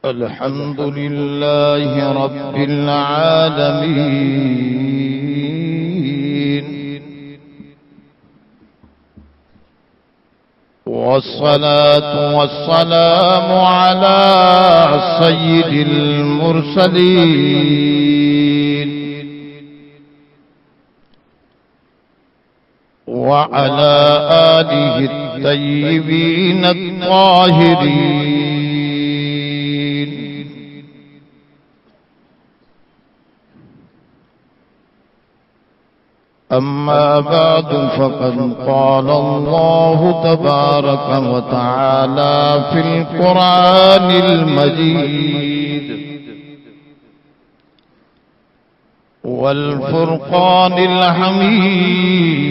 الحمد لله رب العالمين، والصلاة والسلام على سيد المرسلين وعلى آله الطيبين الطاهرين. أما بعد، فقد قال الله تبارك وتعالى في القرآن المجيد والفرقان الحميد: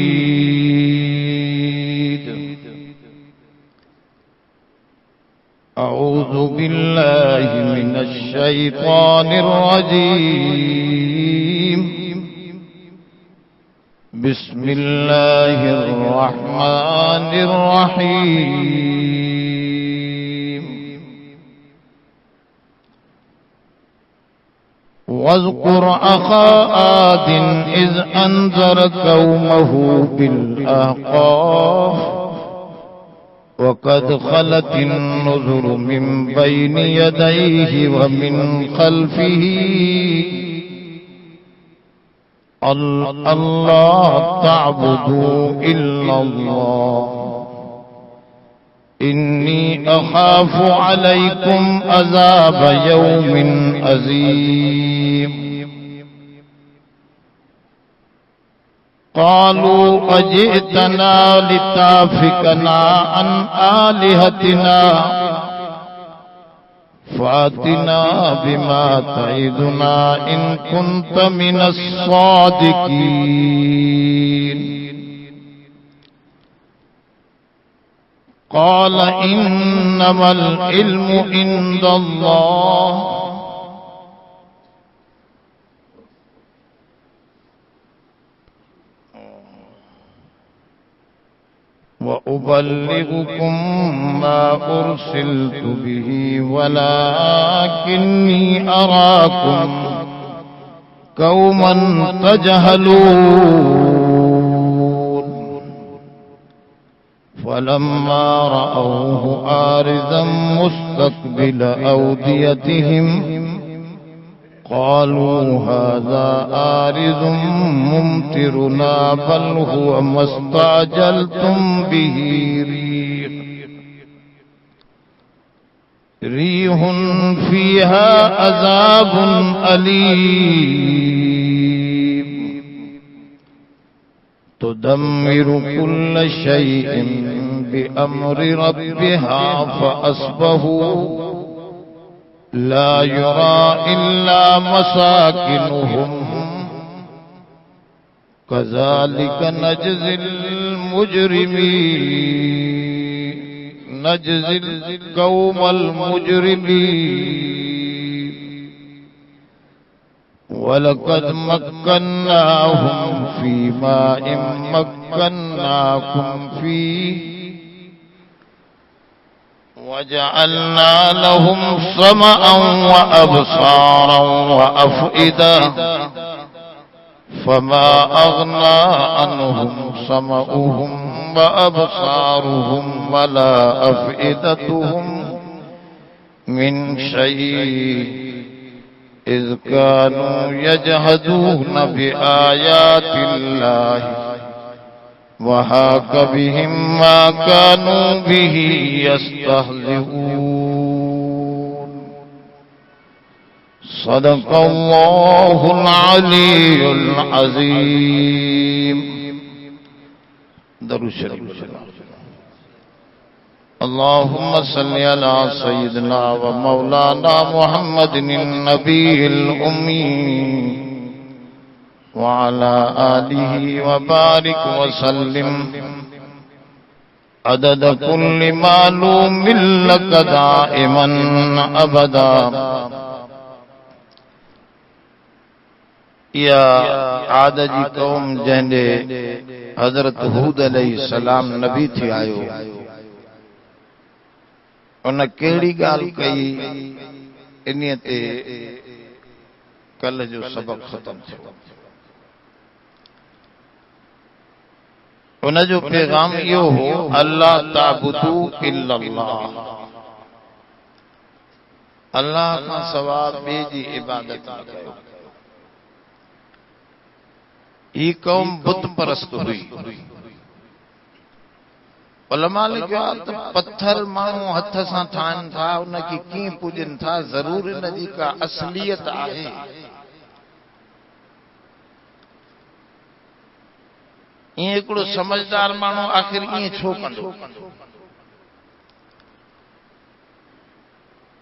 أعوذ بالله من الشيطان الرجيم. بسم الله الرحمن الرحيم. واذكر أخا عاد إذ أنذر قومه بالأحقاف وقد خلت النذر من بين يديه ومن خلفه الله تعبدوا إلا الله إني أخاف عليكم عذاب يوم عظيم. قالوا أجئتنا لتافكنا عن آلهتنا فاتنا بما تعدنا إن كنت من الصادقين. قال إنما العلم عند الله وأبلغكم ما أرسلت به ولكني أراكم قوما تجهلون. فلما رأوه عارضا مستقبل أوديتهم قالوا هذا عارض ممطرنا بل هو ما استعجلتم به ريح فيها عذاب أليم تدمر كل شيء بأمر ربها فأصبحوا لا يرى إلا مساكنهم كذلك نجزي المجرمين نجزي القوم المجرمين. ولقد مكناهم في ماء مكناكم فيه وجعلنا لهم سمعا وأبصارا وأفئدة فما أغنى عنهم سمعهم وأبصارهم ولا أفئدتهم من شيء إذ كانوا يجحدون بآيات الله وحاق بهم ما كانوا به يستهزئون. صدق الله العلي العظيم. درود شریف. اللهم صل على سيدنا ومولانا محمد النبي الأمي وعلى آله وبارك وسلم عدد كل معلوم لك دائما أبدا. या आद जी कौम जंहिंजे हज़रत हूद अलैहिस्सलाम नबी थी आयो उन कहिड़ी ॻाल्हि कई इन ते कल जो सबक खत्म थियो। उन जो पैगाम यो हो अल्लाह ताबुदू इल्लल्लाह, अल्लाह का सवा बे जी इबादत न कयो। ही कौम बुत परस्त हुई। उलमा लिखियो त पत्थर माण्हू हथ सां ठाहिनि था, उनखे कीअं पूजनि था, ज़रूर इन जी का असलियत आहे। ईअं हिकिड़ो समझदार माण्हू आख़िर ईअं छो कंदो?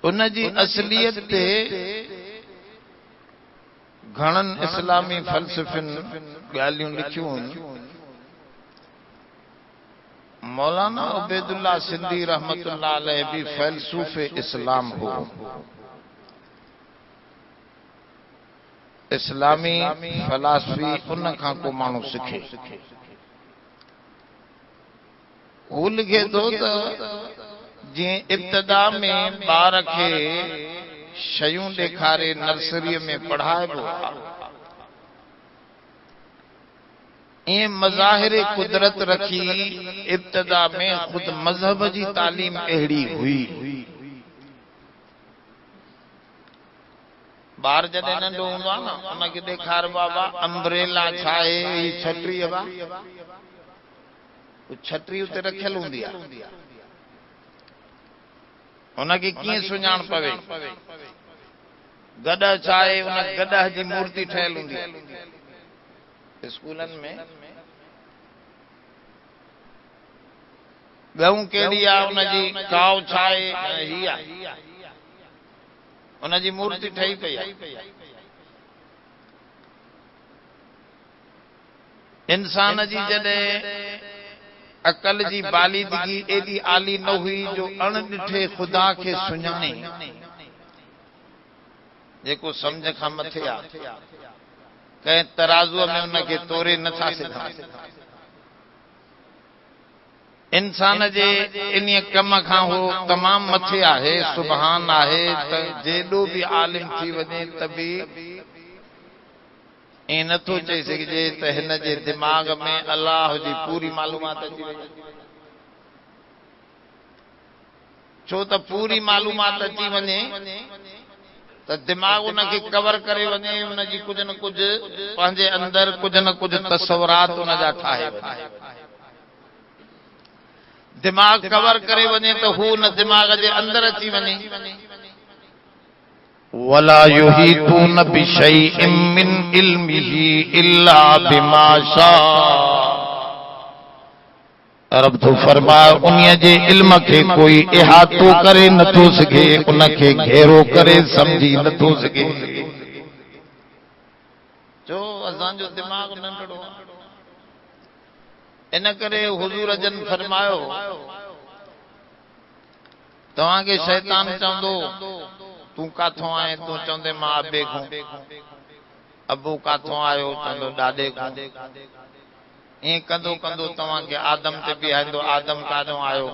उन जी असलियत ते घणनि इस्लामी फ़लसफ़िन ॻाल्हियूं लिखियूं आहिनि। मौलाना उबैदुल्लाह सिंधी रहमतुल्लाह अलैह भी फ़ैलसूफ़े इस्लाम हो। इस्लामी फ़िलासफ़ी उन खां को माण्हू सिखे। हू लिखे थो त जीअं इब्तिदा में ॿार खे शयूं ॾेखारे नर्सरीअ में पढ़ाइबो आहे, ईअं मज़ाहिर कुदरत रखी इब्तिदा में खुद मज़हब जी तालीम अहिड़ी हुई। ॿार जॾहिं नंढो हूंदो आहे न, उनखे ॾेखार बाबा अम्ब्रेला छा आहे, ही छटी आहे, छटी उते रखियल हूंदी आहे, उनखे कीअं सुञाण पवे। गॾ छा आहे, उन गॾ जी मूर्ति ठहियल हूंदी आहे। स्कूलनि में गऊं कहिड़ी आहे, उनजी काव छा आहे, ही आहे, उनजी मूर्ति ठही पई आहे। इंसान जी जॾहिं अकल जी बालीदगी एडी आली न हुई जो अणडिठे खुदा के सुञाणे, जेको सम्झ खां मथे आहे, कंहिं तराज़ुअ में उनखे तोरे नथा सघां। इंसान जे इन कम खां हो तमाम मथे आहे, सुभान आहे त जेॾो भी आलिम थी वञे त बि ईअं नथो चई सघिजे त हिन जे दिमाग़ में अल्लाह जी पूरी मालूमात अची वई। छो त पूरी मालूमात अची वञे त दिमाग़ उनखे कवर करे वञे, उनजी कुझ न कुझ पंहिंजे अंदर कुझ न कुझ तस्वुरात उनजा ठाहे वञे। दिमाग़ कवर करे वञे त हू न दिमाग़ जे अंदर अची वञे। वला युहीतून बिशैइन मिन इल्मिही इल्ला बिमा शाअ। रब तो फरमाए उन्हीअ जे इल्म खे कोई इहातो करे नथो सघे, उनखे घेरो करे समझी नथो सघे। जो असांजो दिमाग़ नंढड़ो आहे, इन करे हुजूर जन फरमायो तव्हांखे शैतान चवंदो तूं काथों आए, तूं चवंदे मां अबे खां, अबू काथों आयो, चवंदो ॾाॾे खां। ईअं कंदो कंदो तव्हांखे आदम ते बीहारींदो, आदम काॾों आयो,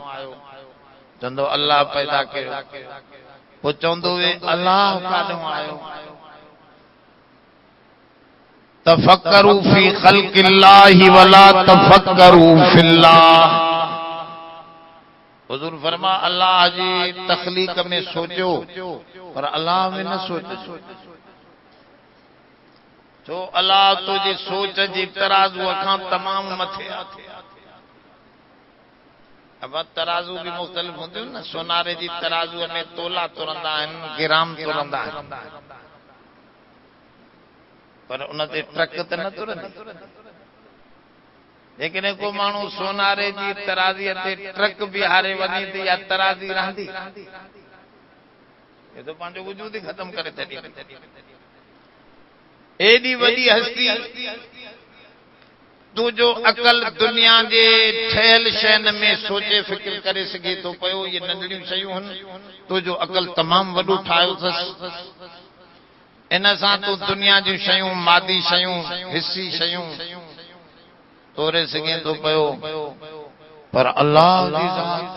चवंदो अल्लाह पैदा कयो। पोइ चवंदो वे अल्लाह काॾों आयो। तफक्करू फी खल्किल्लाहि वला तफक्करू फिल्लाह। हुजूर फरमा अल्लाह जी तख्लीक में सोचो पर अल्लाह में न सोचो। छो अल्लाह तुझी सोच जी तराज़ू खां तमाम मथे आहे। अब तराज़ू भी मुख़्तलिफ़ हूंदियूं न, सोनारे जी तराज़ू में तोला तुरंदा आहिनि, गिराम तुरंदा आहिनि, पर उन ते ट्रक त न तुरंदी। लेकिन को माण्हू सोनारे जी तराज़ीअ ते ट्रक बीहारे वञे त या तराज़ी रहंदी, ये तो पंहिंजो वजूद ही खत्म करे छॾी। एडी वॾी हस्ती तू जो अकल दुनिया जे ठहियल शयुनि में सोचे फिक्र करे सघे थो पियो, ये नंढड़ियूं शयूं आहिनि, तू जो अकल तमामु वॾो ठाहियो अथसि। इन सां तू दुनिया जूं शयूं, मादी शयूं, हिस्सी शयूं तोरे सघे थो पियो, पर अल्लाह जी ज़ात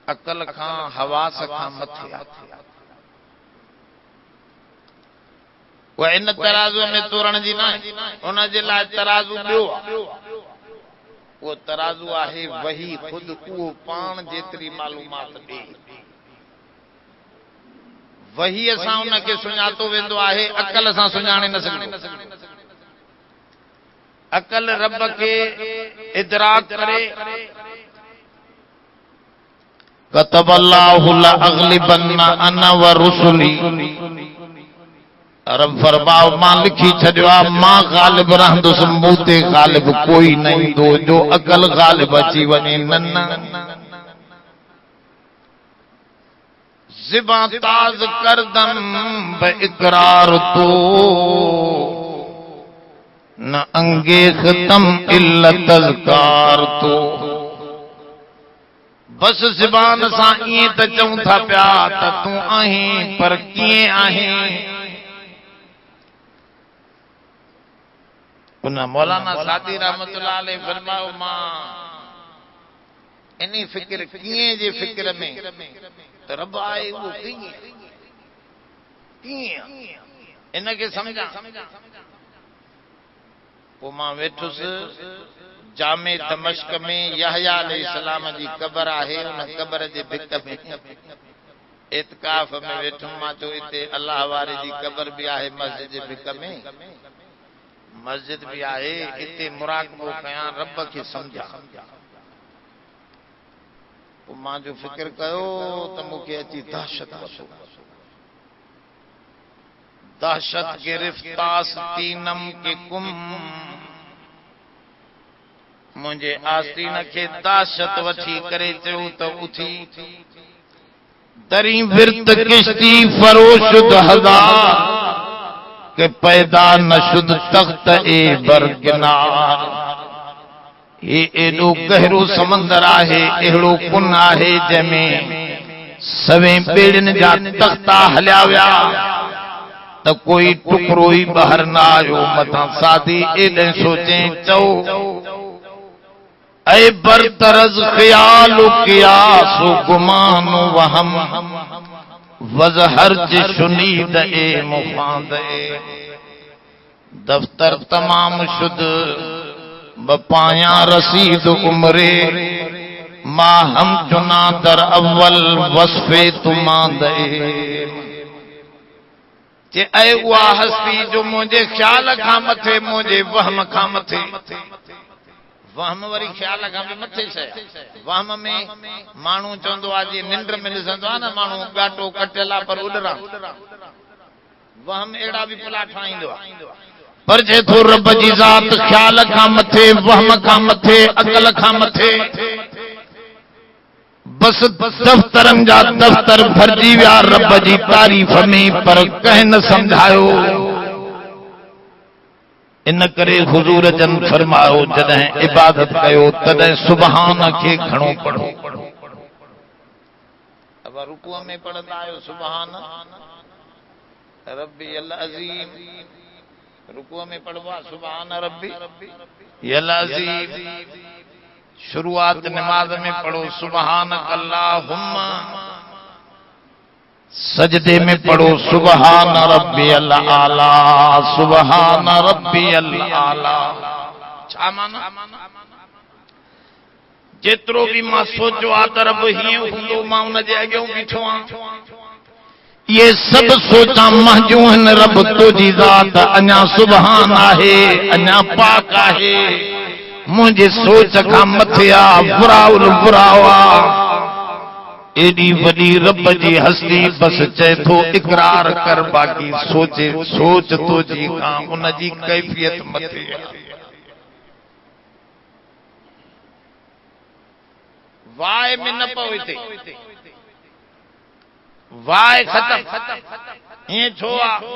अकल खां हवास खां मथे आहे। उहा इन तराज़ू में तोरण जी न आहे, उन जे लाइ तराज़ू ॿियो आहे। उहो तराज़ू आहे वही ख़ुदि, उहो पाण जेतिरी मालूमात ॾे। वही सां उनखे सुञातो वेंदो आहे, अकल सां सुञाणे न सघंदो। अकल रब खे इदराक करे कतबल्लाहु लअग़लिबन्ना अना व रुसुली, रब फरमाओ मां लिखी छॾियो आहे मां ग़ालिब रहंदुसि, मूं ते ग़ालिब कोई न ईंदो। जो अकल ग़ालिब अची वञे न ज़िबां ताज़ करदम ब इक़रार तो न अंगेख़तम इल्ला तज़कार तो। बस ज़बान सां ईअं त चऊं था पिया त तूं आहीं, पर कीअं आहीं? उन मौलाना सादी रहमतुल्लाह अलैह फरमायो मां इन फिक्र कीअं जे फिक्र में त रब आहे उहो कीअं इनखे समझा। पोइ मां वेठुसि जामे दमश्क में यहया अलैहिस्सलाम जी क़बर आहे। उन क़बर जे भित में इत्काफ में वेठुमि। मां चयो हिते अल्लाह वारे जी क़बर बि आहे, मस्जिद जे भित में मस्जिद भी आहे, इते मुराक़बो कयां, रब खे समझा। पोइ मां जो फिक्र कयो त मूंखे अची दहशत वठो। दहशत गिरफ्तास तीनम के कुम, मुंहिंजे आस्तीन खे दहशत वठी करे चयो त उथी दरी विर्त किश्ती फरोशुद हजार के पैदा नशुद तख्त ए बरकिनार। ये एडो गहरो समंदर आहे, एड़ो कुन आहे जंहिंमें सवें बेड़िन जा तख्ता हलिया विया त कोई टुकड़ो ई ॿाहिरि न आयो। मथां सादी एॾे सोचे चओ ऐ बरतरज ख्याल क़ियास गुमान वहम वज़हर शुनीद ए मुफाद दफ्तर तमाम शुद बपाया रसीद उमरे मां हम चुना दर अव्वल वस्फे तुमा दे। ऐ उहा हस्ती जो मुंहिंजे ख्याल खां मथे, मुंहिंजे वहम खां मथे, वहम वरी ख्याल खां बि मथे शइ। वहम में माण्हू चवंदो आहे जीअं निंड में ॾिसंदो आहे न माण्हू गाटो कटियल आहे पर उॾरा, वहम अहिड़ा बि पुला ठाहींदो आहे। पर जे थो रब जी ज़ात ख्याल खां मथे, वहम खां मथे, अकल खां मथे, बस दफ्तरनि जा दफ्तर भरिजी विया रब जी तारीफ़ में, पर कंहिं न समझायो। इन करे हुजूर जन फरमायो जॾहिं इबादत कयो तॾहिं सुबहान खे घणो पढ़ो। अब रुकूअ में पढ़ंदा आहियो सुबहान रब्बी अल अज़ीम, रुकूअ में पढ़बो आहे सुबहान रब्बी अल अज़ीम। शुरुआत नमाज में पढ़ो सुबहान अल्लाहुम्मा, सजदे में पढ़ो सुबहान रब्बियल आला, सुबहान रब्बियल आला। छा माना? जेतिरो बि मां सोचो आहे त रब हीअं हूंदो, मां उन जे अॻियां बीठो आहियां। ये सब सोचा महजू आहिनि, रब तुंहिंजी ज़ात अञा सुबहान आहे, अञा पाक आहे, मुंहिंजे सोच खां मथे आहे, बुराउल बुराउ आहे। एडी वडी रब जी हस्ती बस चए थो इकरार कर, बाकी सोचे सोच तो जी खां उन जी कैफियत मथे आहे। वाय में न पओ हिते, वाय खत्म, हीअं छो आहे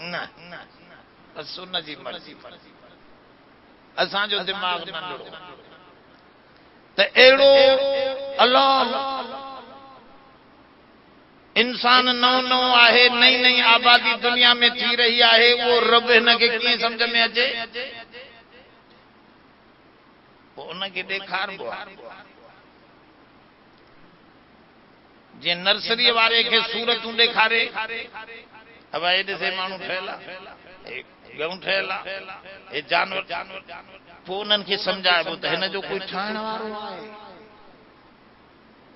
न, बस उन जी मर्ज़ी। असांजो दिमाग़ नंढड़ो त अहिड़ो अल्लाह इंसान नओं नओं आहे, नई नई आबादी दुनिया में थी रही आहे, उहो रब हिनखे कीअं समझ में अचे? पोइ उनखे ॾेखारिबो आहे। जे नर्सरी वारे के सूरतूं ॾेखारे अब एॾे से माण्हू ठहियल आहे, गऊं ठहियल आहे, हे जानवर, पोइ उन्हनि खे सम्झाइबो त हिन जो कोई ठाहिण वारो आहे।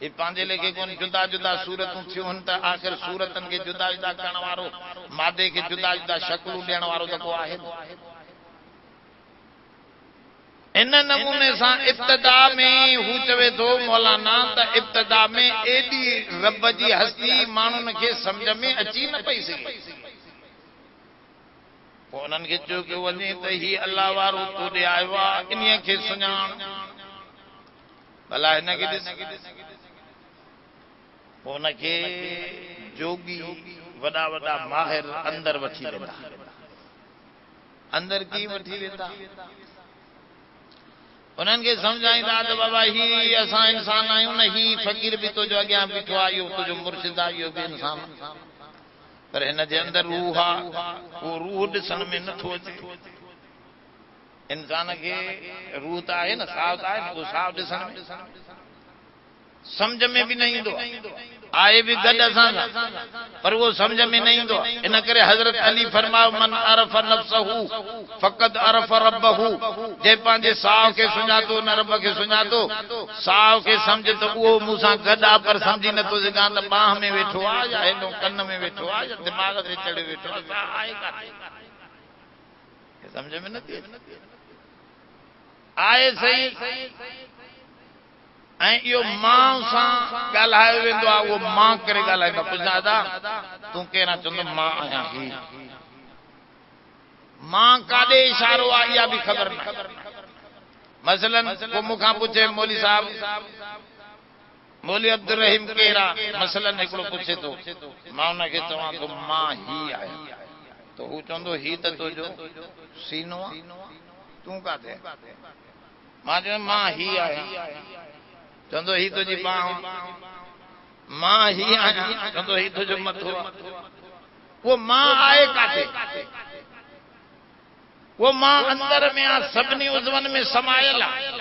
हे पंहिंजे लेखे कोन जुदा जुदा सूरतूं थियूं आहिनि त आख़िर सूरतनि खे जुदा जुदा करण वारो, मादे खे जुदा जुदा शक्लूं ॾियण वारो त को आहे। इन नमूने सां इब्तिदा में हू चवे थो मौलाना त इब्तिदा में एॾी रब जी हस्ती माण्हुनि खे सम्झ में अची न पई सघे। पोइ उन्हनि खे चयो कि वञे त ही अल्लाह वारो तोॾे आयो आहे, इन्हीअ खे सुञाण, भला हिन खे ॾिस। पोइ हुनखे जोगी वॾा वॾा माहिर अंदर वठी वेंदा। अंदर कीअं वठी वेंदा? उन्हनि खे सम्झाईंदा त बाबा ही असां इंसान आहियूं न, ही फ़कीर बि तुंहिंजो अॻियां बीठो आहे, इहो तुंहिंजो मुर्शिद आहे, इहो बि इंसान, पर हिन जे अंदर रूह आहे, उहो रूह ॾिसण में नथो अचे। इंसान खे रूह त आहे न, साहु त आहे न, उहो साहु ॾिसण में सम्झ में बि न ईंदो आहे बि गॾु असां सां, पर उहो सम्झ में न ईंदो आहे। इन करे हज़रत अली फरमायो मन अरफ नफ्सहू फ़क़द अरफ रब्बहू, जे पंहिंजे साहु खे सुञातो न रब खे सुञातो। साहु खे सम्झ त उहो मूंसां गॾु आहे, पर सम्झी नथो सघां त बांह में वेठो आहे या हेॾो कन में वेठो आहे या दिमाग़ ते चढ़े वेठो आहे, सम्झ में नथी आहे सही। ऐं इहो मां सां ॻाल्हायो वेंदो आहे, उहो मां करे ॻाल्हाईंदो, पुछां दादा तूं केरु? चवंदो मां आहियां ही। मां काॾे इशारो आहे इहा बि ख़बर न। मसलन को मूंखां पुछे मौली साहब, मौली अब्दुल रहीम केरु आहे? मसलन हिकिड़ो पुछे थो, मां हुनखे चवां थो मां ही आहियां, त हू चवंदो ही त तुंहिंजो सीनो आहे, तूं काथे? मां चवां मां ही आहियां, चवंदो ही तुंहिंजी बांह, मां ही आहियां, चवंदो ही तुंहिंजो मथो आहे। वो मां आहे काथे? वो मां अंदर में आहे, सभिनी उज़वनि में समायल आहे।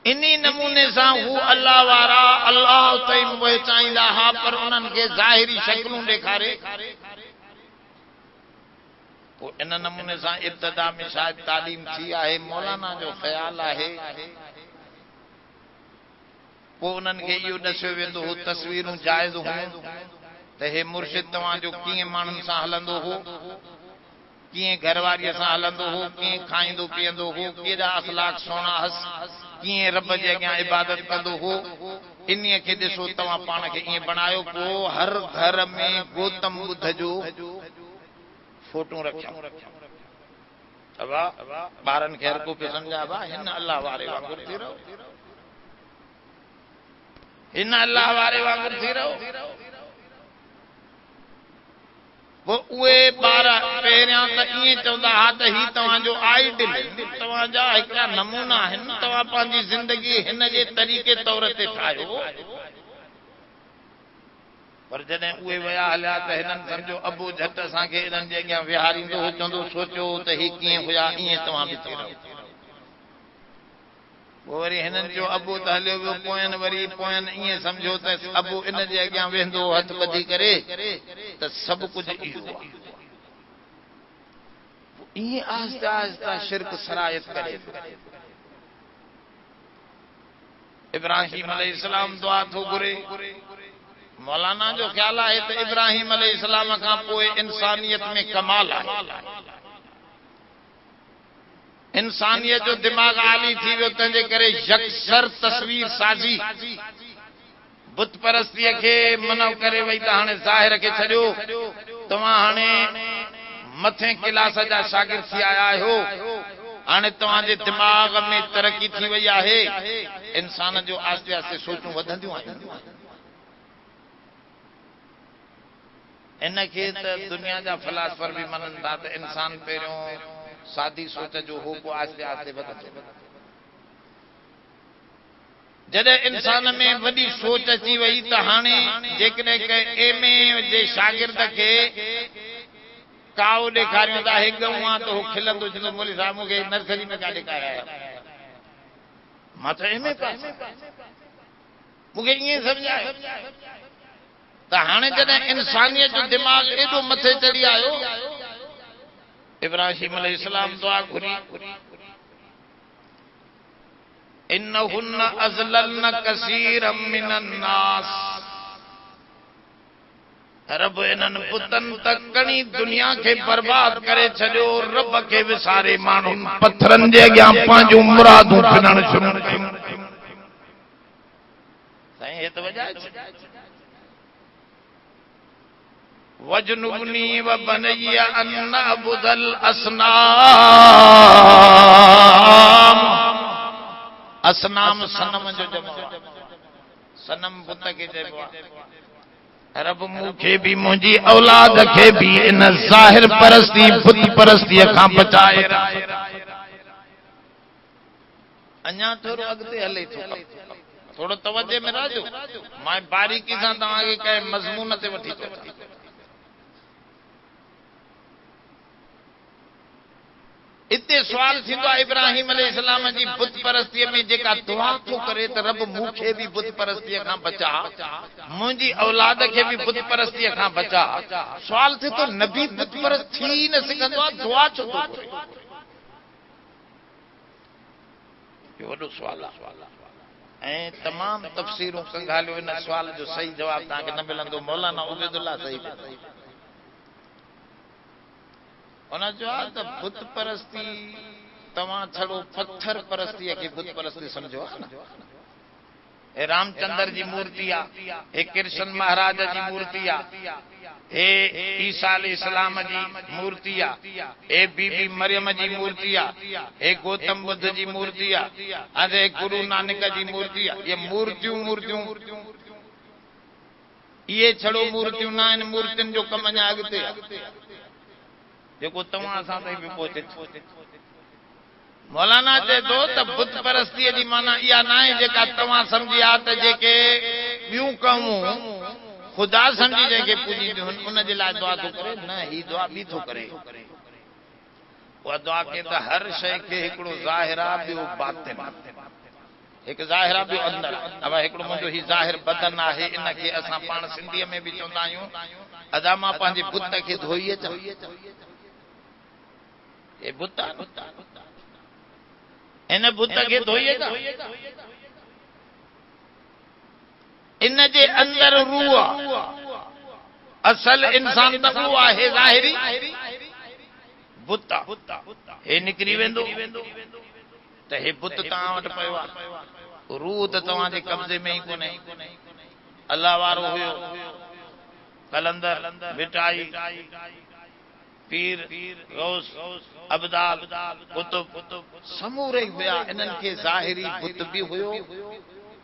इन्ही नमूने सां हू अल्लाह वारा अल्लाह ताईं उहे चाहींदा हुआ, पर उन्हनि खे ज़ाहिरी शक्लूं ॾेखारे। पोइ इन नमूने सां इब्तिदा में शायदि तालीम थी आहे, मौलाना जो ख़्याल आहे। पोइ उन्हनि खे इहो ॾसियो वेंदो हो, तस्वीरूं जाइज़ हुयूं त हे मुर्शिद तव्हांजो कीअं माण्हुनि सां हलंदो हो, कीअं घरवारीअ सां हलंदो हो, कीअं खाईंदो पीअंदो हो, केॾा अख़लाक सुहिणा हस, कीअं रब जे अॻियां इबादत कंदो हो। इन्हीअ खे ॾिसो, तव्हां पाण खे ईअं बणायो। पोइ हर घर में गौतम बुद्ध जो फोटूं रखिया। ॿारनि खे हर को पियो सम्झा हिन अल्लाह वारे वांगुरु थी रहो, हिन अल्लाह वारे वांगुरु थी रहो। पोइ उहे ॿार पहिरियां त ईअं चवंदा हुआ त ही तव्हांजो आइडियल, तव्हांजा हिकिड़ा नमूना आहिनि, तव्हां पंहिंजी ज़िंदगी हिन जे तरीक़े तौर ते ठाहियो। पर जॾहिं उहे विया हलिया त हिननि सम्झो अबू झटि असांखे हिननि जे अॻियां विहारींदो हो, चवंदो सोचियो त ही कीअं हुया, ईअं तव्हां बि थी रहो। पोइ वरी हिननि जो अबू त हलियो वियो, पोयनि वरी पोयनि ईअं सम्झो त अबू इन जे अॻियां वेंदो हथ ॿधी करे त सभु कुझु इहो आहे। ईअं आहिस्ता आहिस्ता शिरक सरायत करे। इब्राहिम अलैहिस्सलाम दुआ थो घुरे। मौलाना जो ख्याल आहे त इब्राहिम अलैहिस्सलाम खां पोइ इंसानियत में कमाल आहे। इंसानियत जो दिमाग़ आली थी वियो, तंहिंजे करे यकसर तस्वीर साज़ी, बुत परस्तीअ खे मनो करे वई त हाणे ज़ाहिर खे छॾियो, तव्हां हाणे मथे क्लास जा शागिर्द थी आया आहियो, हाणे तव्हांजे दिमाग़ में तरक़ी थी वई आहे। इंसान जो आस्ते आस्ते सोचूं वधंदियूं आहिनि। इनखे त दुनिया जा फिलासफर भी मननि था त इंसान पहिरियों सादी सोच जो हो, पोइ आस्ते आस्ते वधंदो। जॾहिं इंसान में वॾी सोच अची वई त हाणे जेकॾहिं एमए जे शागिर्द खे काव ॾेखारियूं था, हे गऊं आहे, त हो खिलंदो, चवंदो मौली साहब मूंखे नर्सरी में का ॾेखारिया, मां त एमए पास, मूंखे ईअं सम्झायो त हाणे जॾहिं इंसानियत जो दिमाग़ एॾो मथे चढ़ी आयो, इब्राहिम अलैहिस्सलाम दुआ घुरी, इन्नहुन्न अज़लल्न कसीरम मिनन नास, रब इन्हनि पुतनि तक घणी दुनिया खे बर्बाद करे छॾियो, रब खे विसारे माण्हुनि पत्थरनि जे अॻियां पंहिंजूं मुरादूं पिनण शुरू कयूं। साईं हे त वजह वजनुबनी व बनैया अन नअबुदल असनाम। असनाम सनम जो जमो, सनम बुत खे चइबो आहे। रब मूंखे भी मुंहिंजी औलाद खे भी इन ज़ाहिर परस्ती बुत परस्तीअ खां बचाए। अञा थोरो अॻिते हले थो, थोरो तवज्जो में रहजो, मां बारीकी सां तव्हांखे कंहिं मज़मून ते वठी थो। इते सवाल थींदो आहे इब्राहिम अलैहिस्सलाम जी बुत परस्तीअ में जेका दुआ थो करे त रब मूंखे भी बुत परस्तीअ खां बचा, मुंहिंजी औलाद खे भी बुत परस्तीअ खां बचा। सवाल थिए थो नबी बुत परस्त थी न सघंदो आहे, दुआ छो थो करे? इहो वॾो सवाल आहे ऐं तमामु तफ़सीरूं संघालियो। इन सवाल जो सही जवाब तव्हांखे न मिलंदो। मौलाना उबैदुल्लाह सही उन जवाब त बुत परस्ती तव्हां छड़ो पत्थर परस्तीअ खे बुत परस्ती समझो आहे न। हे रामचंद्र जी मूर्ति आहे, हे कृष्ण महाराज जी मूर्ति आहे, हे ईसा अलैहिस्सलाम जी मूर्ति आहे, हे बीबी मरियम जी मूर्ति आहे, हे गौतम बुद्ध जी मूर्ति आहे, हे गुरु नानक जी मूर्ति आहे। ये मूर्तियूं ये छड़ो मूर्तियूं न आहिनि, मूर्तियुनि जो कम अञा अॻिते आहे जेको तव्हां सां ताईं बि पहुचे। मौलाना चए थो त बुत परस्तीअ जी माना इहा न आहे जेका तव्हां सम्झी आहे त जेके ॿियूं क़ौमूं ख़ुदा सम्झी जंहिंखे पूॼींदियूं आहिनि उन जे लाइ दुआ थो करे। न, ही दुआ ॿी थो करे। उहा दुआ खे त हर शइ खे हिकिड़ो ज़ाहिर आहे, ॿियो बातिन। हिकु ज़ाहिर आहे, ॿियो अंदर आहे। अब हिकिड़ो मुंहिंजो ही ज़ाहिर बदन आहे, इनखे असां पाण सिंधीअ में बि चवंदा आहियूं अदा मां पंहिंजे बुत खे धोई अचां। ये बुत इन बुत खे धोई अचां। इन जे अंदर रूह आहे, असल इंसान त उहो आहे ज़ाहिरी बुत आहे। हे निकिरी वेंदो त हे बुत तव्हां वटि पियो आहे। रूह त तव्हांजे कब्ज़े में ई कोन्हे। अल्लाह वारो हुयो, कलंदर, मिटाई, पीर, गौस, अबदाल, कुतुब समूरे हुया। इन्हनि खे ज़ाहिरी बुत बि हुयो,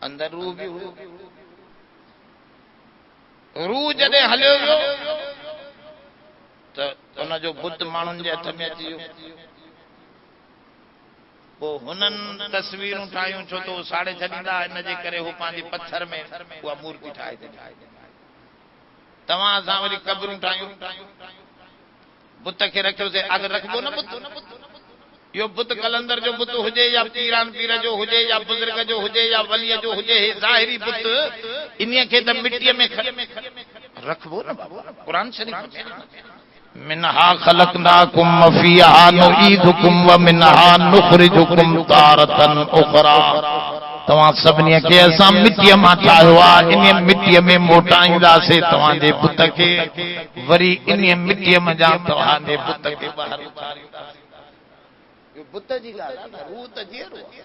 अंदर रूह बि हुयो। रूह जॾहिं हलियो वियो त उनजो बुत माण्हुनि जे हथ में अची वियो। पोइ हुननि तस्वीरूं ठाहियूं, छो त साड़े छॾींदा, इन जे करे हू पंहिंजे पत्थर में उहा मूर्ति ठाहे ॾिनी। तव्हां असां वरी कबरूं ठाहियूं, बुत खे रखियोसीं। अगरि रखिबो न बुत, इहो बुत कलंदर जो बुत हुजे या पीरान पीर जो हुजे या बुज़ुर्ग जो हुजे या वलीअ जो हुजे, हे ज़ाहिरी बुत इन्हीअ खे त मिटीअ में रखिबो न। क़ुरान शरीफ़ मिनहा खलक़नाकुम व फीहा नुईदुकुम व मिनहा नुखरिजुकुम तारतन उखरा। तव्हां सभिनी खे असां मिटीअ मां ठाहियो आहे, इन मिटीअ में मोटाईंदासीं तव्हांजे बुत खे, वरी इन मिटीअ में जा तव्हांजे बुत खे ॿाहिरि उतारींदासीं। बुत जी ॻाल्हि आहे न, रूह त जीअरो आहे।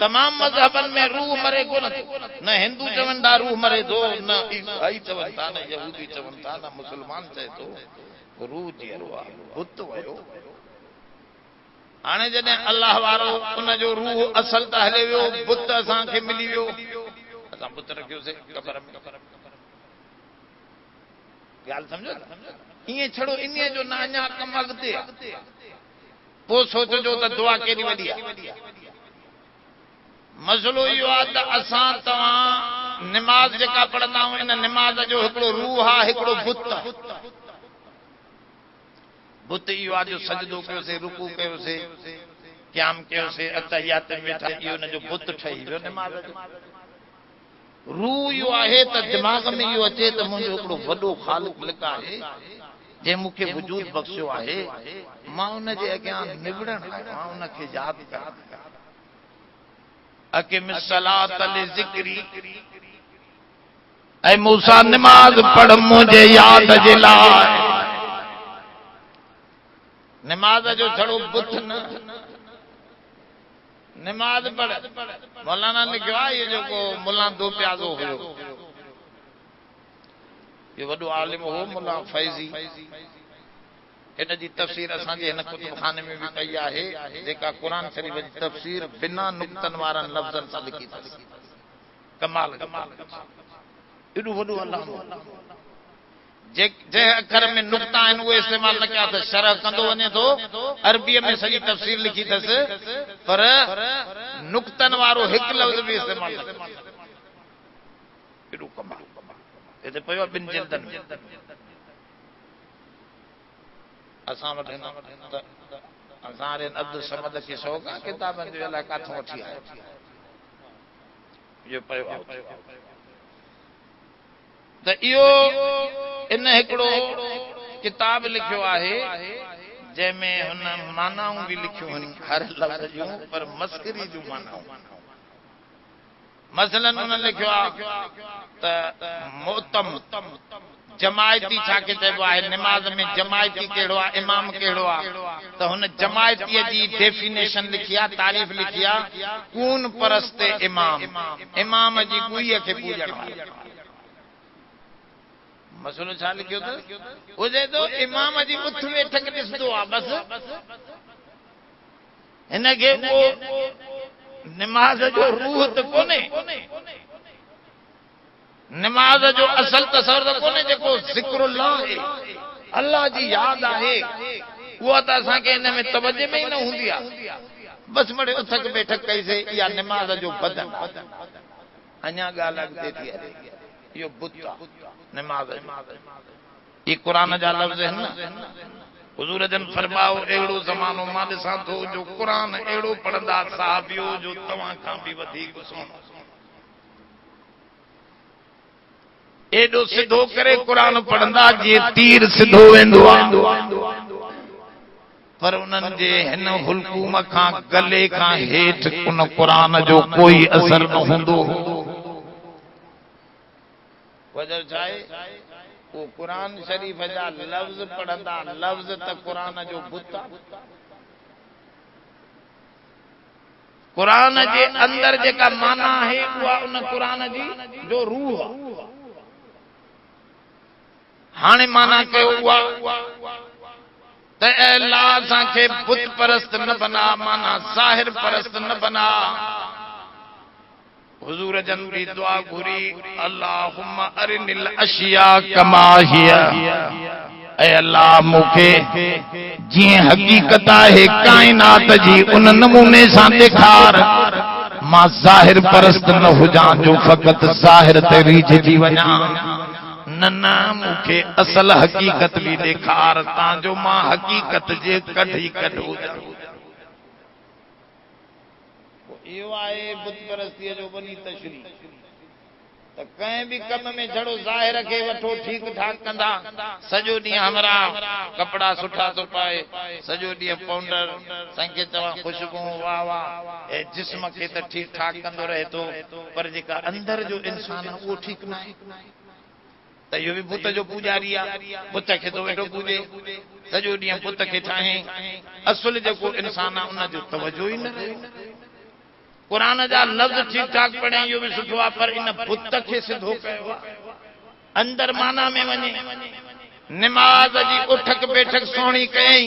तमाम मज़हबनि में रूह मरे कोन थो। न हिंदू चवनि था रूह मरे थो, न ईसाई चवनि था, न यहूदी चवनि था, न मुस्लमान चए थो। रूह जीअरो आहे, बुत वियो। हाणे जॾहिं अल्लाह वारो उनजो रूह असल त हले वियो, बुत असांखे मिली वियो, असां बुत रखियोसीं क़बर में। ॻाल्हि सम्झो न? ईअं छड़ो इन जो न अञा कमु अॻिते आहे। पोइ सोचजो त दुआ केॾी वॾी आहे। मसलो इहो आहे त असां तव्हां निमाज़ जेका पढ़ंदा आहियूं, इन निमाज़ जो हिकिड़ो रूह आहे, हिकिड़ो बुत आहे। बुत इहो आहे जो सजदो कयोसीं, रुकू कयोसीं, क़याम कयोसीं, अतहियात में वेठा, इहो हुनजो बुत ठही वियो निमाज़ जो। रूह इहो आहे त दिमाग़ में इहो अचे त मुंहिंजो हिकिड़ो वॾो ख़ालिक लिक आहे जे मूंखे वजूद बख़्शियो आहे, मां उन जे अॻियां निबड़ण आहियां, मां उनखे यादि कयां। अक़िम सलात लिज़िक्री, ऐं मूसा नमाज पढ़ मुंहिंजे याद जे लाइ। नमाज जो छड़ो बुत न, नमाज पढ़। मौलाना लिखियो आहे इहो जेको मुल्ला दो प्याज़ो हुयो, इहो वॾो आलिम हो मुल्ला फैज़ी। इन जी तफ़सीर असांजे हिन कुतुबखाने में बि कई आहे, जेका क़ुरान शरीफ़ जी तफ़सीर बिना नुक़्तनि वारनि लफ़्ज़नि सां लिखी अथसि। कमाल एॾो वॾो अल्लाह जंहिं अखर में नुक़्ता आहिनि उहे इस्तेमाल न कया अथसि, शरह कंदो वञे थो अरबीअ में सॼी तफ़सीर लिखी अथसि, पर नुक़्तनि वारो हिकु लफ़्ज़ बि इस्तेमाल न कयो। एॾो कमाल हिते पियो आहे ॿिनि जिल्दनि में। असां वटि असां अब्दुल समद खे शौक़ु आहे किताबनि जो, अलाए किथां वठी आयो इहो पियो आहे। त इहो इन हिकिड़ो किताब लिखियो आहे जंहिंमें हुन मानाऊं बि लिखियूं आहिनि हर लफ़्ज़ जूं, पर मस्करी जूं मानाऊं। मसलन हुन लिखियो आहे त मोतम जमायती छा के चइबो आहे, निमाज़ में जमायती कहिड़ो आहे, इमाम कहिड़ो आहे, त हुन जमायतीअ जी डेफिनेशन लिखी आहे, तारीफ़ लिखी आहे, कून परस्त इमाम, इमाम जी गुईअ खे पूॼण वारो। मसलो छा लिखियो अथसि, हुजे तो इमाम जी उथ वेठक ॾिसंदो आहे बस, हिनखे निमाज़ जो रूह त कोन्हे, निमाज़ जो असल तसवर त कोन्हे, जेको ज़िक्रुल्लाह आहे, अल्लाह जी यादि आहे, उहा त असांखे हिन में तवज्जो में ई न हूंदी आहे। बस मड़े उथक बैठक कईसीं, इहा निमाज़ जो बदन। अञा ॻाल्हि अॻिते थी हले, इहो बुत आहे निमाज़ जो। ये कुरान जा लफ़्ज़ आहिनि न। हुज़ूर जन फरमाओ अहिड़ो ज़मानो मां ॾिसां थो जो कुरान अहिड़ो पढ़ंदा सहाबियो जो तव्हां खां बि वधीक सुहिणो, एॾो सिधो करे कुरान पढ़ंदा जीअं तीर सिधो वेंदो आहे, पर उन्हनि जे हिन हुलकूम खां गले खां हेठि उन कुरान जो कोई असर न हूंदो। वजह छा आहे, वो कुरान शरीफ़ जा लफ़्ज़ पढ़ंदा, लफ़्ज़ त कुरान जो बुत आहे। कुरान जे अंदर जेका माना आहे उहा उन कुरान जी जो रूह आहे। हाणे माना कयो उहा त अल्लाह असांखे बुत परस्त न बना, माना ज़ाहिर परस्त न बना। हुजूर जन भी दुआ घुरी, अल्लाहुम्मा अरिनिल अशिया कमा हिया, ऐ अल्लाह मूंखे जीअं हकीकत आहे काइनात जी उन नमूने सां ॾेखार, मां ज़ाहिर परस्त न हुजां जो फ़क़त ज़ाहिर ते रीझजी वञा। न न मूंखे असल हकीकत भी ॾेखार, तांजो मां हकीकत जे कढी कढ हुजां। इहो आहे बुत परस्तीअ जो वॾी तशरीह। त कंहिं बि कम में छड़ो ज़ाहिर खे वठो, ठीक ठाक कंदा, सॼो ॾींहुं हमरा कपड़ा सुठा थो पाए, सॼो ॾींहुं पाउडर, संखे तव्हां ख़ुशबू वाह वाह, ऐं जिस्म खे त ठीक ठाक कंदो रहे थो, पर जेका अंदर जो इंसान आहे उहो ठीक न आहे। त इहो बि बुत जो पूॼारी आहे, बुत खे थो वेठो पूॼे, सॼो ॾींहुं बुत खे ठाहे, असुल जेको इंसान आहे उन जो तवजो ई न रहे। कुरान जा लफ़्ज़ ठीक ठाक पढ़े इहो बि सुठो आहे, पर इन बुत खे सिधो कयो आहे, अंदर माना में वञे। निमाज़ जी उठक बैठक सुहिणी कयईं,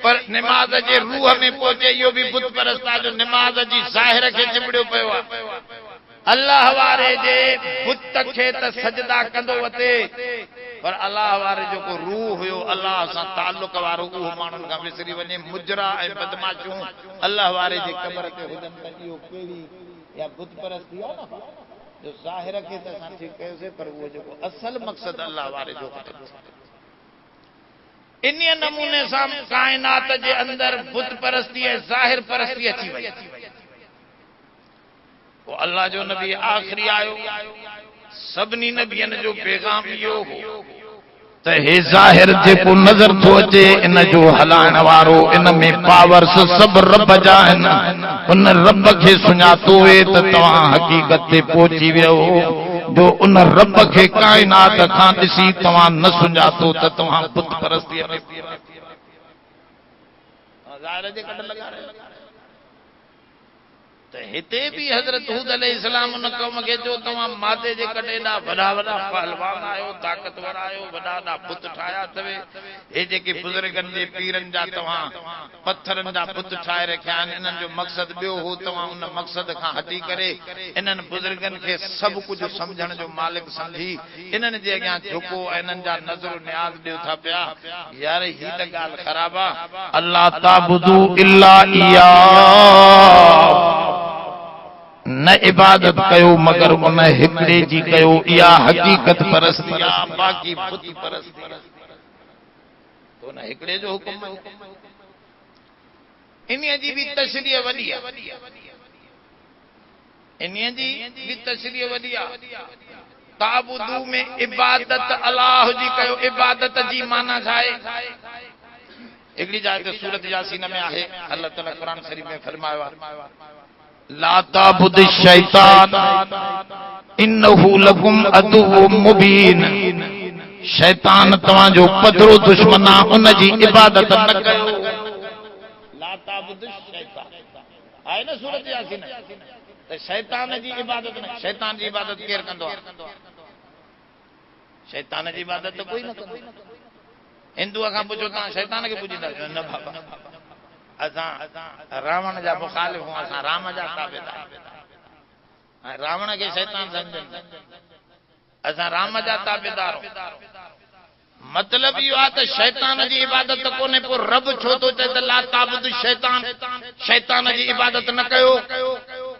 पर निमाज़ जे रूह में पहुचे, इहो बि बुत परस्त आहे जो निमाज़ जी ज़ाहिर खे चिबड़ियो पियो आहे। अल्लाह वारे जे बुत खे त सजदा कंदो वते, पर अल्लाह वारे जेको रूह हुयो, अल्लाह सां ताल्लुक वारो, उहो माण्हुनि खां विसरी वञे। मुजरा ऐं बदमाशूं अल्लाह वारे जे क़बर ते हुजनि त इहो कहिड़ी या बुत परस्ती आहे न, जो ज़ाहिर खे त असां ठीक कयोसीं, पर उहो जेको असल मक़सद अल्लाह वारे जो इन नमूने सां काइनात जे अंदर बुत परस्ती ऐं ज़ाहिर परस्ती अची वई। वो अल्लाह जो नबी आखिरी आयो, सभिनी नबियन जो पैगाम इहो हो त हे ज़ाहिर जेको नज़र थो अचे इन जो हलाइण वारो इन में पावर्स सब रब जा आहिनि उन रब खे सुञातो वे त तव्हां हक़ीक़त ते पहुची वियो जो उन रब खे काइनात खां ॾिसी तव्हां न सुञातो त तव्हां बुत परस्तीअ में ज़ाहिर जे कट लॻा रहे त हिते भी हज़रत हूद अलैहिस्सलाम उन क़ौम खे चयो तव्हां मादे जे कटे ॾा वॾा वॾा पहलवान आहियो ताक़तवर आहियो वॾा वॾा बुत ठाहिया अथव हे जेके बुज़ुर्गनि जे पीरनि जा तव्हां पत्थरनि जा बुत ठाहे रखिया आहिनि इन्हनि जो मक़सदु ॿियो हो तव्हां उन मक़सद खां हटी करे इन्हनि बुज़ुर्गनि खे सभु कुझु सम्झण जो मालिक सम्झी इन्हनि जे अॻियां झुको इन्हनि जा नज़र नियाज़ ॾियो था पिया यार ही त ॻाल्हि ख़राब आहे अल्लाह ताबुदू इल्ला इया न इबादत कयो मगर उन हिकड़े जी कयो इहा हकीकत परस्ती बाक़ी बुत परस्ती तो न हिकड़े जो हुकुम इन्हीअ जी भी तशरीह वॾी आहे इन्हीअ जी भी तशरीह वॾी आहे ताबुदू में इबादत अल्लाह जी कयो इबादत जी माना छा आहे हिकड़ी जाइ ते सूरत यासीन में आहे अल्लाह ताला क़ुरान शरीफ में फरमायो आहे ला ताबुद शैतान इन्नहु लकुम अदुव्वुम मुबीन शैतान तव्हांजो पधरो दुश्मन आहे उन जी इबादत न कयो ला ताबुद शैतान आहे न सूरत यासीन त शैतान जी इबादत न शैतान जी इबादत केर कंदो आहे शैतान जी इबादत त कोई न कंदो हिंदुअ खां पुछो तव्हां शैतान खे पूजींदा न बाबा असां रावण जा मुखालिफ हूं असां राम जा ताबेदार रावण खे शैतान सम्झनि असां राम जा ताबेदार मतलब इहो आहे त शैतान जी इबादत कोन्हे पोइ रब छो थो चए त ला ताबुद शैतान शैतान जी इबादत न कयो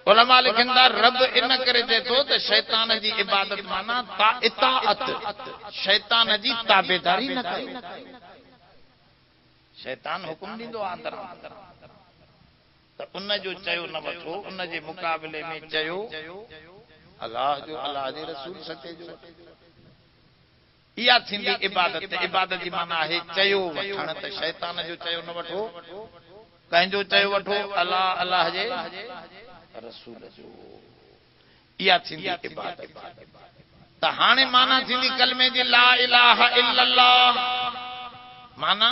उलमा लिखनि था रब इन करे चए थो त शैतान जी इबादत माना इताअत शैतान जी ताबेदारी न कयो शैतान हुकुम ॾींदो आहे अंदरां त उन जो चयो न वठो उन जे मुक़ाबले में चयो अल्लाह जो अल्लाह जे रसूल सचे जो इहा थींदी इबादत इबादत जी माना आहे चयो वठण त शैतान जो चयो न वठो कंहिंजो चयो वठो अल्लाह अल्लाह जे रसूल जो इहा थींदी इबादत त हाणे माना थींदी कलमे जी ला इलाहा इल्लल्लाह माना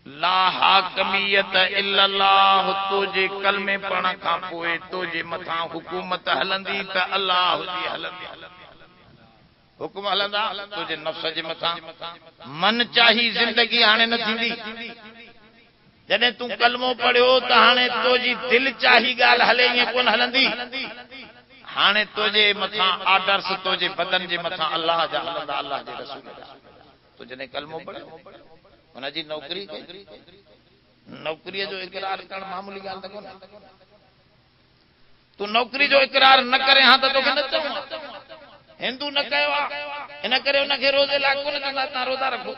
ला हाकमियत इल्लल्लाह तुझे कलमे पढ़ण खां पोइ तुझे मथां हुकूमत हलंदी त अल्लाह जी हलंदी हुकुम हलंदा तुझे नफ्स जे मथां मन चाही जिंदगी हाणे न थींदी जॾहिं तूं कलमो पढ़ियो त हाणे तुझी दिल चाही ॻाल्हि हले ईअं कोन हलंदी हाणे तुझे मथां आदर्श तुझे बदन जे मथां अल्लाह जा हलंदा अल्लाह जे रसूल जा तो जने कलमो पढ़ियो उन जी नौकरी कई नौकरीअ जो इकरार करण मामूली ॻाल्हि त कोन्हे तू नौकरी जो इकरार न करे हां त तोखे न चऊं हिंदू न कयो आहे इन करे उनखे रोज़े लाइ कोन चवंदा तव्हां रोज़ा रखो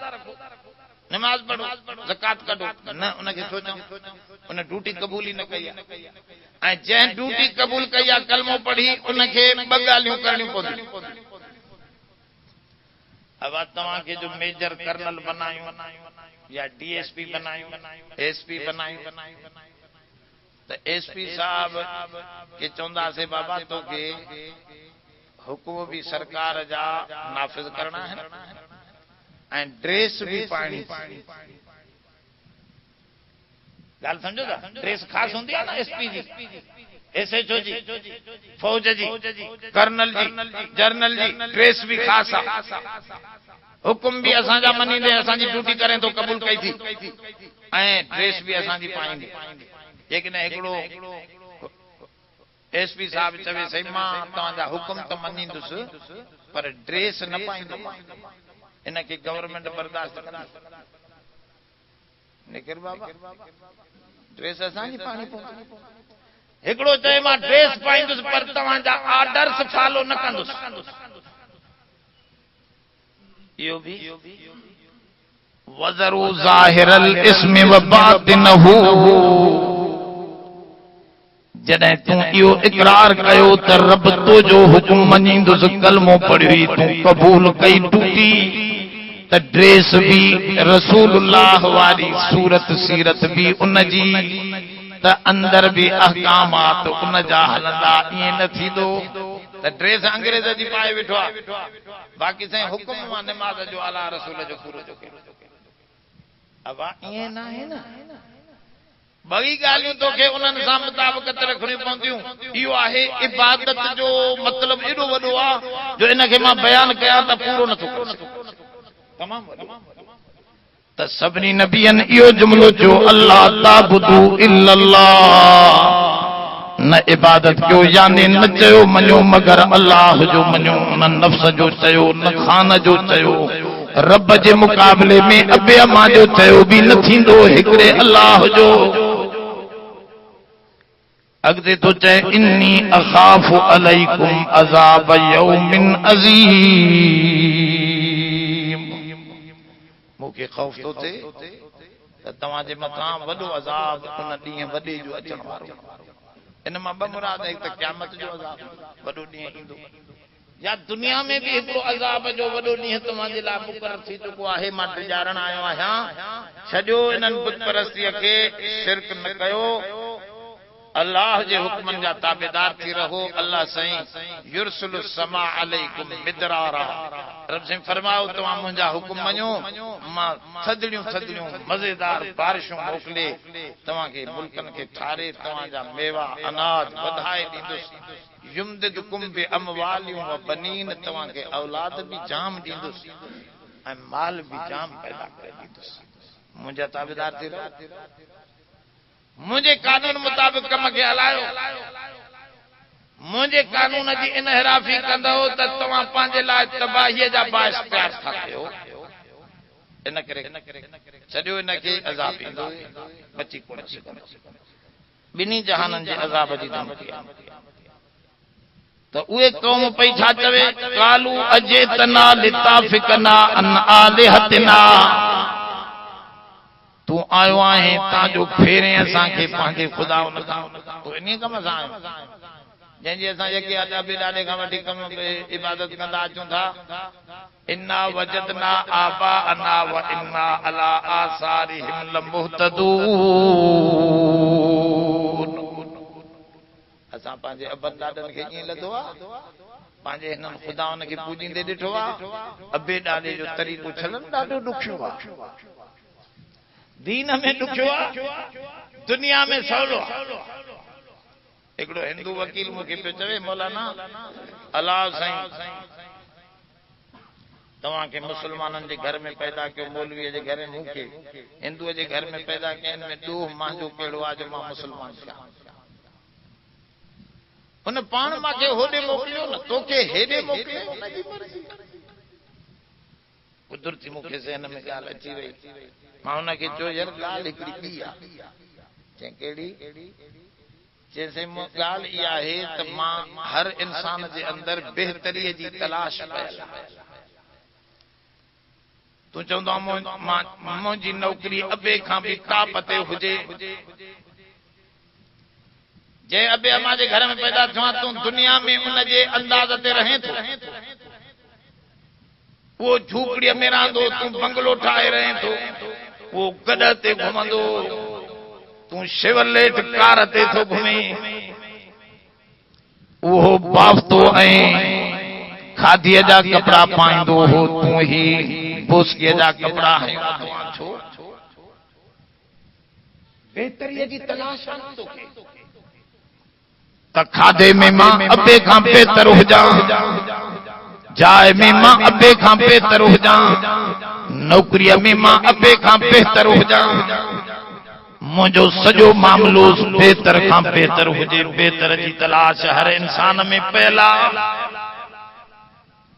नमाज़ पढ़ो ज़कात कढो न उनखे सोचो उन ड्यूटी क़बूल ई न कई आहे ऐं जंहिं ड्यूटी क़बूल कई आहे कलमो पढ़ी उनखे ॿ ॻाल्हियूं करणियूं पवंदियूं अब तव्हांखे जो मेजर कर्नल बनायूं या डीएसपी बनायूं एसपी बनायूं त एसपी साहब के चवंदासीं बाबा तोखे हुकुम भी सरकार जा नाफ़िज़ करना है ऐं ड्रेस भी पाइणी ॻाल्हि सम्झो था ड्रेस ख़ासि हूंदी आहे न एसपी जी एसएचओ जी फौज जी कर्नल जी जर्नल जी ड्रेस भी ख़ासि आहे हुकुम भी असांजा मञींदे असांजी ड्यूटी करें तो क़बूल कई थी ऐं ड्रेस भी असांजी पाईंदे लेकिन हिकिड़ो एसपी साहब चवे सही मां तव्हांजा हुकुम त मञींदुसि पर ड्रेस न पाईंदुमि इनखे गवर्नमेंट बर्दाश्त कंदी निकिर बाबा ड्रेस असांजी पाणी पवंदी हिकिड़ो चए मां ड्रेस पाईंदुसि पर तव्हांजा आर्डर्स फॉलो न कंदुसि इहो बि वज़रू ज़ाहिरल इस्म व बातिनहू जॾहिं तूं इहो इकरार कयो त रब तुंहिंजो हुकुम मञींदुसि, कलमो पढ़ी तूं कबूल कई टूटी, त ड्रेस भी रसूलुल्लाह वारी सूरत सीरत भी उनजी, त अंदर भी अहकामात उन जा हलंदा। ईअं न थींदो त ड्रेस अंग्रेज जी पाए वेठो आहे, बाक़ी साईं हुकुम मां निमाज़ जो अला रसूल जो पूरो जो कयो। अब ईअं न आहे न, बई ॻाल्हियूं तोखे उन्हनि सां मुताबिक़त रखणियूं पवंदियूं। इहो आहे इबादत जो मतिलबु एॾो वॾो आहे जो इनखे मां बयानु कयां त पूरो नथो करे सघां। तमामु त सभिनी नबियनि इहो जुमिलो चयो, अल्लाह ताबुदू इल्लल्लाह, न इबादत कयो यानी न चयो मञो मगर अल्लाह जो मञो, न नफ्स जो चयो न खान जो चयो, रब जे मुक़ाबले में अबे अमा जो चयो बि न थींदो, हिकिड़े अल्लाह जो। अॻिते तो चए इन्नी अख़ाफ़ु अलैकुम अज़ाब यौमिन अज़ीम, मूंखे ख़ौफ़ थो थिए त तव्हांजे मथां वॾो अज़ाब उन ॾींहुं वॾे जो अचण वारो। इन मां ॿ मुराद, हिकु त क़यामत जो अज़ाब वॾो ॾींहुं ईंदो, या दुनिया में भी हिकिड़ो अज़ाब जो वॾो ॾींहुं तव्हांजे लाइ मुक़ररु थी चुको आहे। मां टिजारण आयो आहियां, छॾियो इन्हनि बुत परस्तीअ खे, शिरक न कयो, अल्लाह जे हुक्मनि जा ताबेदार थी रहो। अल्लाह साईं युरसुलु समा अलैकुम मिदरारा, रब साईं फरमाओ तव्हां मुंहिंजा हुकुम मञो, मां थदड़ियूं थदड़ियूं मज़ेदार बारिशूं मोकिले तव्हांखे मुल्कनि खे ठारे तव्हांजा मेवा अनाज वधाए ॾींदुसि। युमदिदकुम बि अमवालियूं व बनीन, तव्हांखे औलाद भी जाम ॾींदुसि ऐं माल भी जाम पैदा करे ॾींदुसि। मुंहिंजा ताबेदार थी रहो, मुंहिंजे कानून मुताबिक़ कम खे हलायो। मुंहिंजे कानून जी इनहराफ़ी कंदो त तव्हां पंहिंजे लाइ तबाहीअ जा बाइस प्यार था कयो। इन करे छॾियो इनखे अज़ाब ईंदो, बची कोन सघंदो। ॿिन्ही जहाननि जे अज़ाब जी धमकी आहे। त उहे क़ौम पई छा चवे, कालू अजेतना लिताफिकना अन आलिहतिना, तूं आयो आहे तांजो फेरे असांखे पंहिंजे खुदा उन खां, तूं इन कम सां आयो जंहिंजी असां जेके अॾाबे ॾाॾे खां वठी कम इबादत कंदा अचूं था। इन्ना वजदना आबा अना व इन्ना अला आसारिहिम लमुहतदून, असां पंहिंजे अबनि ॾाॾनि खे ईअं लधो आहे, पंहिंजे हिननि खुदाउनि खे पूॼींदे ॾिठो आहे। अबे ॾाॾे जो तरीक़ो छलनि ॾाढो ॾुखियो आहे, दीन में ॾुखियो आहे, दुनिया में सवलो आहे। हिकिड़ो हिंदू वकील मूंखे पियो चवे, मौलाना अलाह साईं तव्हांखे मुसलमाननि जे घर में पैदा कयो, मौलवीअ जे घर में, मूंखे हिंदूअ जे घर में पैदा कयो, हिन में ॾोह मुंहिंजो कहिड़ो आहे जो मां मुसलमान थियां। हुन पाण मूंखे होॾे मोकिलियो न, तोखे हेॾे मोकिलियो, हुनजी मर्ज़ी। कुदरती मूंखे ज़हन में ॻाल्हि अची वई, मां हुनखे चयो यार ॻाल्हि हिकिड़ी ॿी आहे। चई कहिड़ी? चइसि ॻाल्हि इहा आहे त मां हर इंसान जे अंदरि बहितरीअ जी तलाश कयल आहे। तूं चवंदो मुंहिंजी नौकरी अबे खां बि टाप ते हुजे, जंहिं अबे अमा जे घर में पैदा थियो आहे, तूं दुनिया में उनजे अंदाज़ ते रहे थो। वो झूपड़ीअ में रहंदो, तूं बंगलो ठाहे रहे थो। वो गॾ ते घुमंदो, तूं शेवलेट कार ते थो घुमे। वो बाफ़्तो ऐं खादीअ जा कपिड़ा पाईंदो हो, तूं ही बोसकीअ जा कपिड़ा हयूं छो? बहितरीअ जी तलाश आहे तोखे। त खाधे में मां अबे खां बहितर हुजां, जाए में मां अबे खां बहितर हुजां, नौकरीअ में मां अबे खां बहितर हुजां, मुंहिंजो सॼो मामलो बहितर खां बहितर हुजे। बहितर जी तलाश हर इंसान में पयल आहे।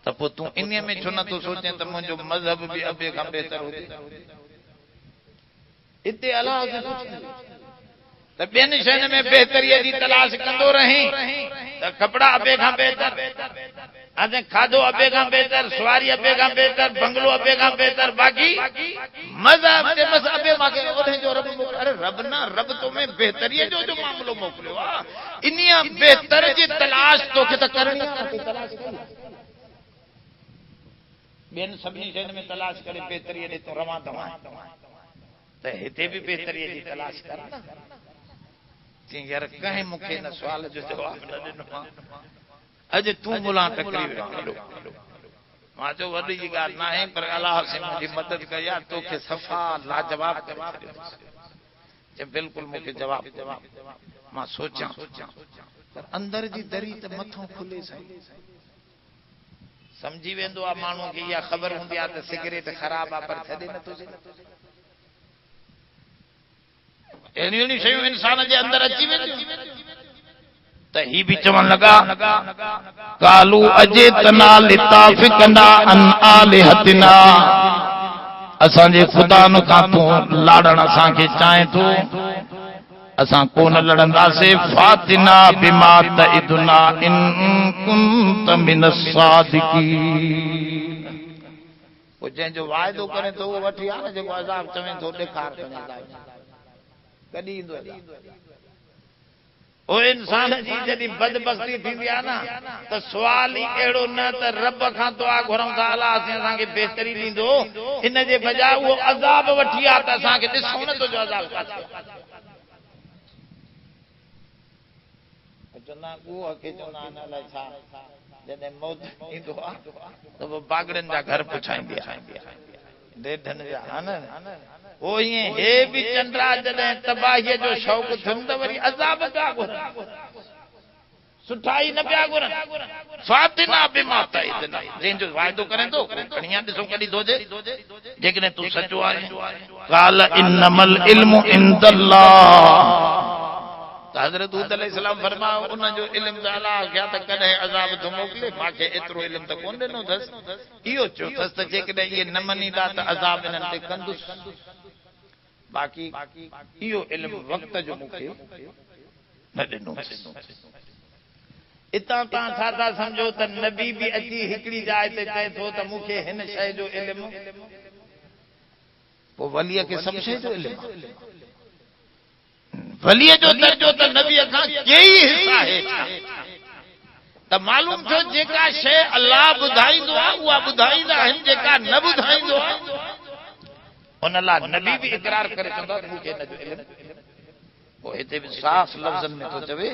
त पोइ तूं इन में छो नथो सोचें त मुंहिंजो मज़हब बि अबे खां बहितर हुजे? हिते अलाह त ॿियनि शयुनि में बहितरीअ जी तलाश कंदो रहीं, कपड़ा अबे खां बेहतर, अने खाधो अबे खां बेहतर, सवारी अबे खां बेहतर, बंगलो अबे खां बेहतर, बाक़ी मज़हब ते बस अबे मांगे ओढ़े जो रब मोकिलियो। अरे रब ना, रब तो में बेहतरीअ जो मामलो मोकिलियो आहे। इन्हीअ बेहतर जी तलाश तोखे त करणी आहे, तलाश कई ॿियनि सभिनी शयुनि में तलाश करे बेहतरीअ ॾे तो रवां तवां, त हिते बि बेहतरीअ जी तलाश कर न। चई यार कंहिं मूंखे हिन सुवाल जो जवाब न ॾिनो आहे, अॼु तूं मुला टकरी वियो। मां चयो वॾी जी ॻाल्हि न आहे, पर अलाह से मुंहिंजी मदद कई आहे, तोखे सफ़ा लाजवाब करे छॾियो। चए बिल्कुलु मूंखे जवाब मां सोचां, पर अंदर जी दरी त मथों खुले साईं। समझी वेंदो आहे माण्हू खे इहा ख़बर हूंदी आहे त सिगरेट ख़राब आहे, पर छॾे नथो सघे। अहिड़ियूं शयूं इंसान जे अंदर अची वेंदियूं त ही बि चवण लॻा कालू अजेतना लिताफिकना अन आलिहतिना, असांजे ख़ुदान खां तूं लाड़ण असांखे चाहे थो, असां कोन लड़ंदासीं। फातिना बिमा तइदुना इन कुंत मिन सादिकीन, वो जंहिंजो वाइदो करे थो उहो वठी आ न, जेको अज़ाब चवे थो ॾेखार कॾहिं ईंदो। ओ इंसान जी जॾहिं बदबख्ती थींदी आहे न, त सुवाल ई अहिड़ो न त रब खां दुआ घुरऊं था अलाह असांखे बेहतरी ॾींदो, इन जे बजाए उहो अज़ाब वठी आहे त असांखे ॾिसूं न तुंहिंजो अज़ाब काथे। चवंदा उहो अखे चवंदा आहिनि अलाए छा, जॾहिं मौत ईंदो आहे त पोइ बागड़नि जा घर पुछाईंदी आहे, ॾेढनि जा हा न। वो ईअं हे बि चंद्रा जॾहिं तबाहीअ जो शौक़ थियुनि त वरी अज़ाब पिया घुरनि, सुठा ई न पिया घुरनि। फातिना बिमा तइदुना, जंहिंजो वाइदो करे थो खणी आ, ॾिसो कॾहिं दोजे जेकॾहिं तूं सचो आहे। काल इन्नमल इल्मु इंदल्लाह, हज़रत हूद अलैहिस्सलाम फरमायो उन जो इल्म त अलाह खे त कॾहिं अज़ाब थो मोकिले, मूंखे एतिरो इल्म त कोन ॾिनो अथसि। इहो चयो अथसि त जेकॾहिं इहे न मञीदा त अज़ाब इन्हनि ते कंदुसि, बाक़ी इहो इल्म वक़्त जो मूंखे न ॾिनो। इतां तव्हां छा था सम्झो त नबी बि अची हिकिड़ी जाइ ते चए थो त मूंखे हिन शइ जो इल्म, पोइ वलीअ खे सभु शइ जो इल्म। वलीअ जो दर्जो त नबीअ खां कई हिस्सा आहे, त मालूम थियो जेका शइ अलाह ॿुधाईंदो आहे उहा ॿुधाईंदा आहिनि, जेका न ॿुधाईंदो आहे उन लाइ नबी बि इक़रार करे चवंदो आहे मूंखे हिन जो इल्म। पोइ हिते बि साफ़ लफ़्ज़नि में थो चवे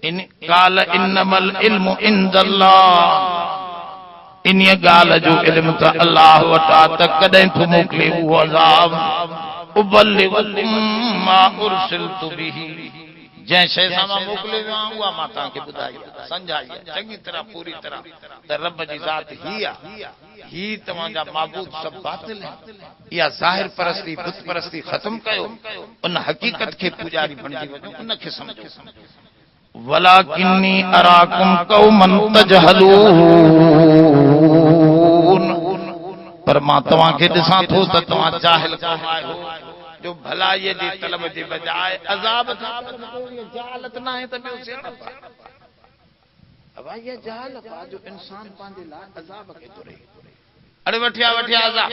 इन काल इन्नमल इल्मु इंदल्लाह, इन्हीअ ॻाल्हि जो इल्म त अलाह वटि आहे त कॾहिं थो मोकिले उहो अज़ाब। उबल्लिगुकुम मा उरसिलतु बिही, जंहिं शइ सां मां मोकिले वियो आहियां उहा मां तव्हांखे ॿुधाई आहे, सम्झाई आहे चङी तरह पूरी तरह त रब जी ज़ात ही आहे, ही तव्हांजा माबूद सभु बातिल आहिनि। इहा ज़ाहिर परस्ती बुत परस्ती ख़त्म कयो, उन हक़ीक़त खे पुॼारी बणिजी वञो, उनखे सम्झो। वलाकिन्नी अराकुम कौमन तजहलून, पर मां तव्हांखे ॾिसां थो त तव्हां जाहिल क़ौम आहियो, जो भलाईअ जी तलब जे बजाए अज़ाब खां जहालत न आहे त ॿियो सियाणप आहे। इहा जहालत आहे जो इंसान पंहिंजे लाइ अज़ाब खे तुरे। अड़े वठिया अज़ाब,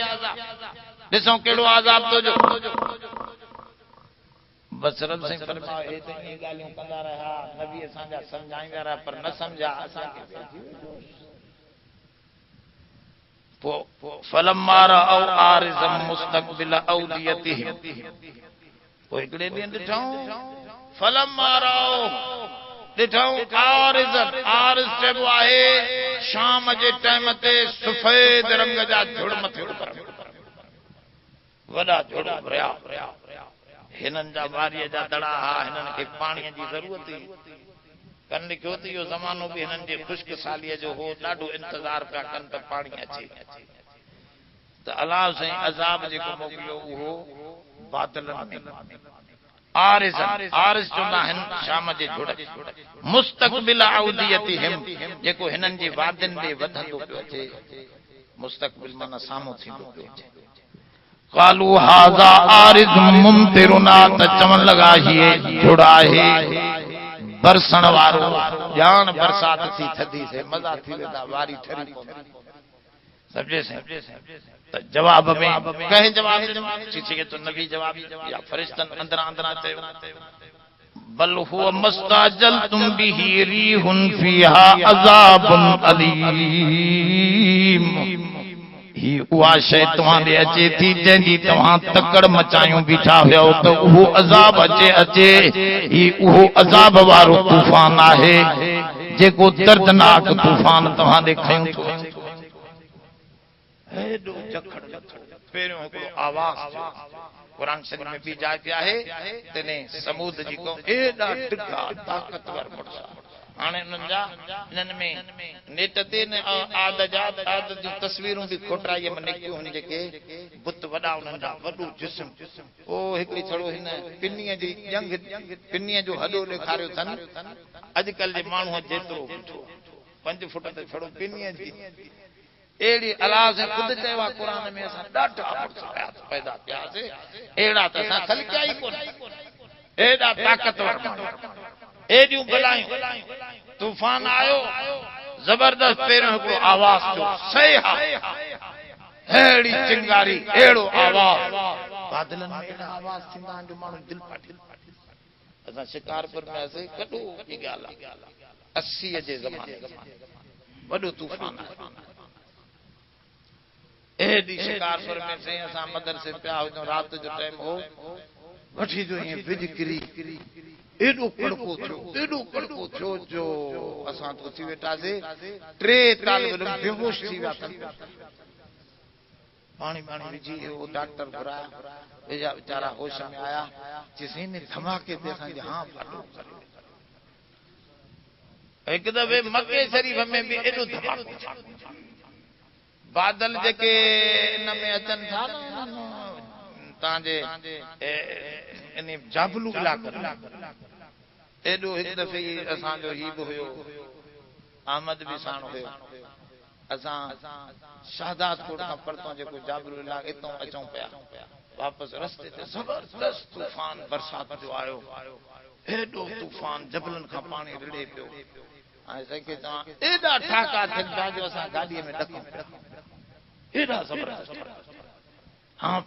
ॾिसो कहिड़ो अज़ाब तो जो। बस रब साईं फरमायो हे त इहे ॻाल्हियूं कंदा रहिया, नबी असांजा सम्झाईंदा रहिया, पर न सम्झा असांखे। फलम्मा रअव आरिज़म मुस्तक़बिल औदियतिहिम, पोइ हिकिड़े ॾींहुं ॾिठऊं फलम्मा रअव, ॾिठऊं आरिज़न, आरिज़ चइबो आहे शाम जे टाइम ते सफ़ेद रंग जा झुड़ मथे उभरनि, वॾा झुड़ उभरिया, हिननि जा वारीअ जा दड़ा हा, हिननि खे पाणीअ जी ज़रूरत हुई। कन लिखियो त इहो ज़मानो बि हिननि जे ख़ुश्क सालीअ जो हो, ॾाढो इंतज़ार पिया कनि त पाणी अचे। त अलाह साईं अज़ाब जेको मोकिलियो उहो बादलनि में। आरिज़ चवंदा आहिनि शाम जे झुड़, मुस्तक़बिल औदियतिहिम, जेको हिननि जे वादियुनि ॾे वधंदो पियो अचे, मुस्तक़बिल माना साम्हूं थींदो पियो अचे। क़ालू हाज़ा आरिज़ मुमतिरुना, त चवण लॻा हीअ झुड़ आहे बरसण वारो जान बरसात थी थदी से मजा थी वेंदा वारी ठरी समझे से तो जवाब में कहे जवाब किसी के तो नबी जवाब या फरिश्तन अंदर अंदर चयो बल हुव मस्ताजलतुम बिही रीहुन फीहा अज़ाबुन अलीम ही उहा शइ तव्हां ॾे अचे थी जंहिंजी तव्हां तकड़ मचायूं बीठा हुयो त उहो अज़ाब अचे ही उहो अज़ाब वारो तूफ़ान आहे जेको दर्दनाक तूफ़ान तव्हां ॾे खयूं थो हेॾो जखड़ पहिरियों हिकिड़ो आवाज़ कुरान शरीफ में भी जाते आहे तने समूद जी को एडा टिका ताकतवर मुड़सा हाने नंजा इनन में नेट ते न आद जी तस्वीरूं भी खोटराई में निकियो हुन जेके बुत वडा नंजा वडो जिस्म ओ हिकड़ी छड़ो हिन पिन्नीअ जी जंग पिन्नीअ जो हडो ॾेखारियो थन अजकल जे माण्हू जेतिरो 5 फुट ते छड़ो पिन्नीअ जी एड़ी अल्लाह से खुद चवा कुरान में असा डाटा पैदा किया से एड़ा त असा खलकिया ही कोन एड़ा ताकतवर एडियूं बलायूं तूफान आयो जबरदस्त पेरो को आवाज जो सहा एड़ी चिंगारी एड़ो आवाज बादलन में एड़ा आवाज थींदा जो मानो दिल फाटी असा शिकारपुर में ऐसे कॾो की गाला 80 जे ज़माने वडो तूफान आयो एडी शिकारपुर में से असा मदरसे पे आओ रात जो टाइम हो वठी जो ये बिजकरी एडो कड़को थियो जो असा तो थी वेटा से 3 तालिब इल्म बेहोश थी विया पानी विझी वो डॉक्टर घुराया वेजा बेचारा होश में आया जिसे ने धमाके ते असा हां फाटो एक दफे मक्के शरीफ में भी एडो धमाको बादल जेके इन में अचन था ताजे इन जाबलू इलाका एडो एक दफे असा जो ही भी हुयो अहमद भी साण हुयो असा शाहदाद कोट का परतो जेको जाबलू इलाका इतो अचो पया वापस रस्ते ते जबरदस्त तूफान बरसात जो आयो एडो तूफान जबलन का पानी रिड़े पियो आए सके ता एडा ठाका थका जो असा गाड़ी में डको एडा जबरदस्त हां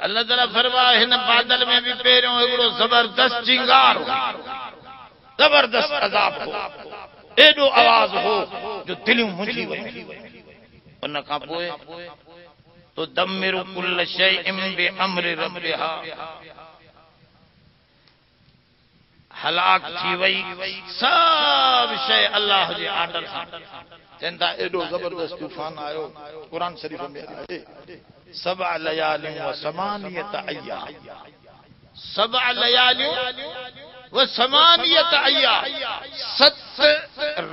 अल्लाह ताला फरमाए हिन बादल में भी पेरियों एकड़ो जबरदस्त चिंगार जबरदस्त अजाब हो एडो आवाज हो जो दिलियों मुंझी वई उन का पोए तो दमिरु कुल शैइन बि अम्रि रब्बिहा हलाक थी वई सब शय अल्लाह जे आर्डर सां चंदा एडो जबरदस्त तूफान आयो कुरान शरीफ में आहे 7 लयालिन व 8 अय्याम 7 लयालिन व 8 अय्याम 7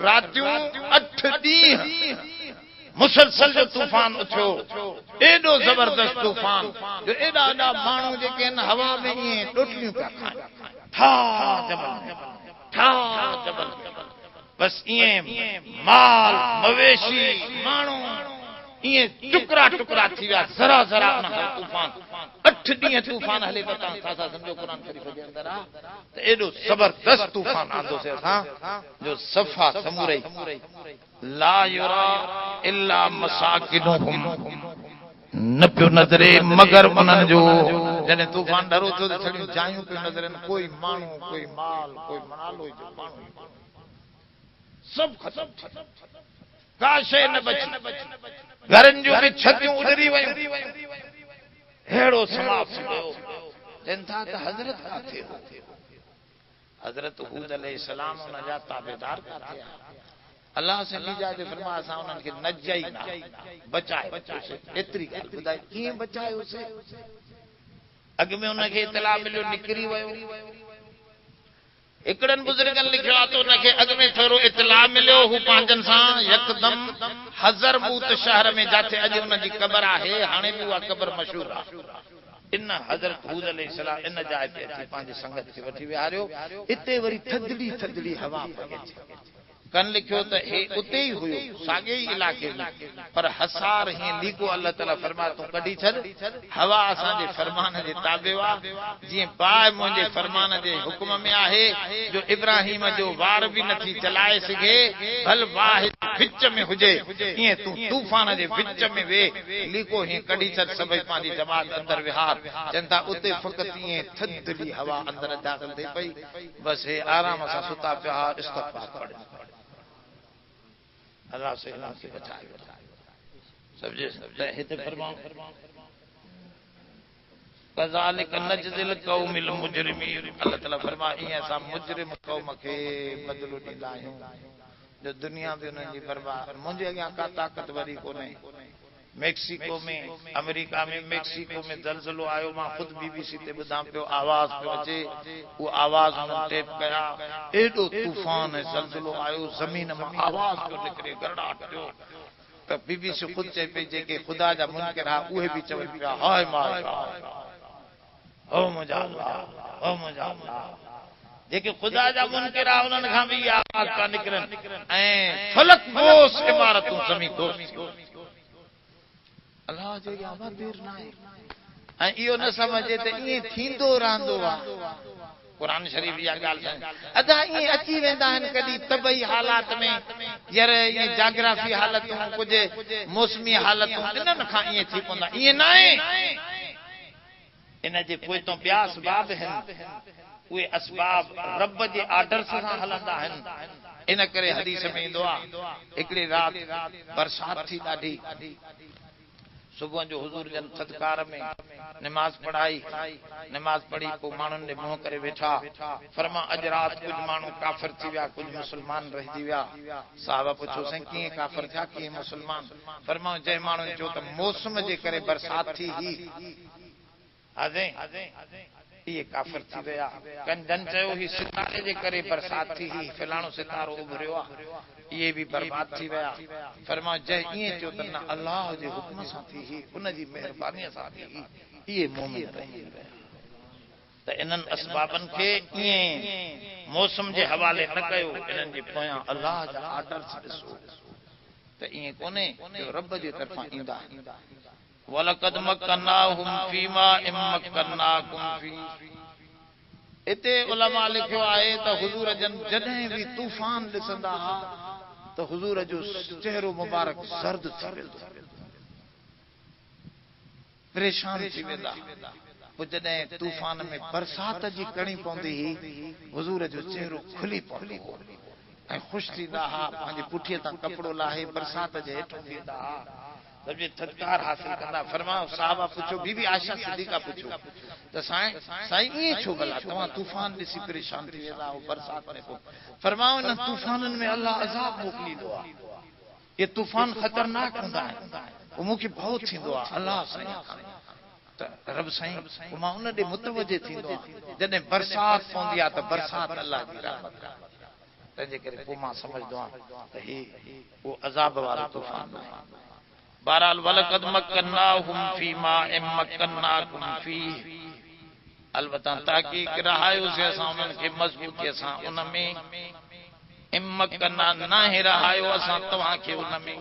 रातियों 8 ॾींहं मुसलसल जो तूफान उठो एडो जबरदस्त तूफान जो एडा एडा माण्हू जेके न हवा में ये डोटलियूं पिया खान ठा जबल बस ये माल मवेशी माण्हू ये टुकड़ा टुकड़ा थी विया जरा जरा न तूफान 8 ॾींहं तूफान हले पता था समझो कुरान शरीफ जे अंदर आ तो एडो जबरदस्त तूफान आंदो से असा जो सफा समूरई ला युरा इल्ला मसाकिनुहुम न पियो नजरे मगर उन्हनि जो जने तूफान डरो थो छड़ी जायूं पियो नजरन कोई माण्हू कोई माल कोई मनालो जो माण्हू सब खत्म का शय न बची घरन जो भी छतियूं उडरी वयूं हेड़ो समाप थियो जनता त हजरत का थियो हजरत हूद अलैहिस्सलाम उन जा ताबेदार का थिया अल्लाह से नीजा जो फरमाया सा उन्हनि के नजाई ना बचाए एतरी गाल बुधाई की बचाए उसे अग में उनके इतला मिलो निकरी वयो एकड़न बुजुर्गन लिखियो तो उनके अग में थोरो इतला मिलो हु पांजन सा एकदम हजरमूत शहर में जाते अज उन जी कब्र आहे हाने भी वा कब्र मशहूर आ इन हजरत हूद अलैहिस्सलाम इन जाय पे अची पांजे संगत के वठी विहारियो इते वरी थदड़ी हवा पगे कन लिखियो त हे उते ही हुयो साॻे ई इलाके में पर हसार ही लीको अल्लाह ताला फरमा तू कढी छॾ हवा असांजे फरमान जे ताबे वा जीअं बाहि मुंहिंजे फरमान जे हुक्म में आहे जो इब्राहिम जो वार बि नथी चलाए सघे भल वाह विच में हुजे ईअं तू तूफान जे विच में वे लीको ही कढी छॾ सभई पंहिंजी जमात अंदर विहार चवनि था उते फ़क़ति ईअं थधड़ी हवा अंदर दाख़िल थिए पई बस हे आराम सां सुता पिया इस्तग़फ़ार पढ़े अल्लाह से इलाम के बचाए समझे हिते फरमाओ कज़ालिक नजज़िल क़ौमिल मुजरिमीन अल्लाह ताला फरमा ईअं असां मुजरिम क़ौम खे बदिलो ॾींदा आहियूं जो दुनिया में उन्हनि जी बर्बाद मुंहिंजे अॻियां का ताक़त वरी कोन्हे मेक्सिको में अमेरिका में मेक्सिको में ज़लज़लो आयो मां खुद बीबीसी ते ॿुधां पियो आवाज़ पियो अचे वो आवाज़ हुननि टेप कया एॾो तूफ़ान ऐं ज़लज़लो आयो ज़मीन मां आवाज़ पियो निकिरे गरड़ाहट पियो त बीबीसी खुद चए पई जेके ख़ुदा जा मुनकिर हा उहे बि चवनि पिया हाय माय ओ मुंहिंजा अल्लाह ओ मुंहिंजा अल्लाह जेके ख़ुदा जा मुनकिर हा उन्हनि खां बि आवाज़ पिया निकिरनि ऐं फलक बोस इमारतूं ज़मीन दोस अल्लाह जे अॻियां देर न आहे ऐं इहो न समझे त ईअं थींदो रहंदो आहे क़ुरान शरीफ़ इहा ॻाल्हि अदा ईअं अची वेंदा आहिनि कॾहिं तबई हालात में यार ईअं जाग्राफी हालतूं कुझु मौसमी हालतूं इन्हनि खां ईअं थी पवंदा ईअं न आहे इन जे पोइ तो ॿिया असबाब आहिनि उहे असबाब रब जे आर्डर सां हलंदा आहिनि इन करे हदीस में ईंदो आहे हिकिड़ी राति बरसात थी ॾाढी सुबह जो हुजूर जन सदकार में नमाज पढ़ाई नमाज पढ़ी पोइ माण्हुनि ने मुंहुं करे वेठा फरमा अॼु राति कुझु माण्हू काफ़िर थी विया कुझु मुस्लमान रहिजी विया साहब पुछो साईं कीअं काफ़िर थिया कीअं मुस्लमान फरमाऊं जंहिं माण्हुनि चयो त मौसम जे करे बरसात थी ही इहे काफ़िर थी विया कंजन चयो ही सितारे जे करे बरसात थी ही फलाणो सितारो उभरियो आहे ये भी बर्बाद थी विया फरमा जंहिं ईअं चयो त न अल्लाह जे हुक्म सां थी ही उनजी महिरबानीअ सां थी ही इहे मोमिन रही विया त इन्हनि असबाबनि खे ईअं मौसम जे हवाले न कयो इन्हनि जे पोयां अल्लाह जा आर्डर्स ॾिसो त ईअं कोन्हे जो रब जे तरफ़ां ईंदा वलक़द मक्कनाहुम फीमा इमक्कनाकुम फी इते उलमा लिखियो आहे त हुजूर जन जॾहिं बि तूफान ॾिसंदा हुआ त हुजूर जो चेहरो मुबारक सर्द थी वेंदो परेशान थी वेंदा पोइ जॾहिं तूफान में बरसात जी कणी पवंदी हुई हुजूर जो चेहरो खुली पवंदो ऐं ख़ुशि थींदा हुआ पंहिंजे पुठीअ तां कपिड़ो लाहे बरसात जे हेठि वेंदा हुआ सबजे थदकार हासिल कंदा फरमाओ साहबा पुछो बीबी आयशा सिद्दीका पुछो त साईं ईअं छो भला तव्हां तूफान ॾिसी परेशान थी वेंदा आहियो बरसात में पोइ फरमाओ इन तूफाननि में अल्लाह अज़ाब मोकिलींदो आहे ये तूफान ख़तरनाक हूंदा आहिनि पोइ मूंखे भउ थींदो आहे अल्लाह साईं त रब साईं पोइ मां उन ॾे मुतवजे थींदो आहे जॾहिं बरसात पवंदी आहे त बरसात अल्लाह जी रहमत आहे तंहिंजे करे पोइ मां सम्झंदो आहियां त ही उहो अज़ाब वारो तूफान आहे बहरहाल वलक़द मक्कनाहुम फीमा इमक्कनाकुम फी अलबत्ता ताकीक रहायोसीं असां उन्हनि खे मज़बूतीअ सां उन में इमक्कना नाहे रहायो असां तव्हांखे उन में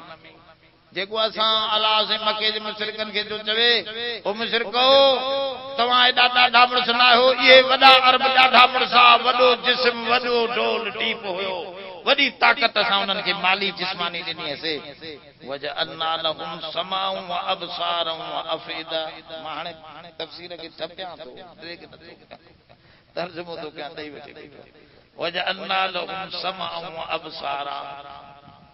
जेको असां अलाह से मके जे मुशरिकनि खे जो चवे ओ मुशरिको तव्हां एॾा ॾाढा मुड़स न आहियो इहे वॾा अरब ॾाढा मुड़सा वॾो जिस्म वॾो ढोल टीप हुयो वॾी ताक़त असां उन्हनि खे माली जिस्मानी ॾिनीसीं वजअलना लहुम समाउ व अबसारु व अफइदा मां हाणे तफ़सीर खे ठपियां थो तर्जुमो थो कयां ॾेई वठे वजअलना लहुम समाउ व अबसारा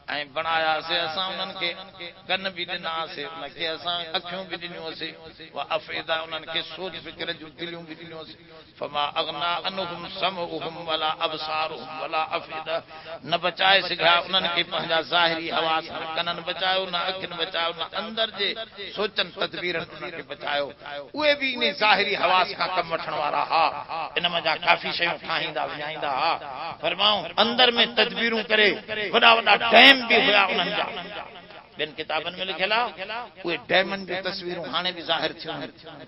ऐं बणायासीं असां उन्हनि खे कन बि ॾिनासीं उनखे असां अखियूं बि ॾिनियूंसीं व अफइदा उन्हनि खे सोच फिक्र जूं दिलियूं बि ॾिनियूंसीं फमा अगना अनहुम समउहुम वला अबसारुहुम वला अफइदा न बचाए सघिया उन्हनि खे पंहिंजा ज़ाहिरी हवास न कननि बचायो न अखियुनि बचायो न अंदर जे सोचनि तदबीरनि उन्हनि खे बचायो उहे बि इन ज़ाहिरी हवास खां कमु वठण वारा हा इन मां काफ़ी शयूं ठाहींदा विझाईंदा हा फरमाऊं अंदर में तदबीरूं करे वॾा वॾा डैम भी हुआ उन्हनि जा बिन किताबन में लिखियल आहे उहे डैमन जी तस्वीरूं हाणे भी ज़ाहिर थियूं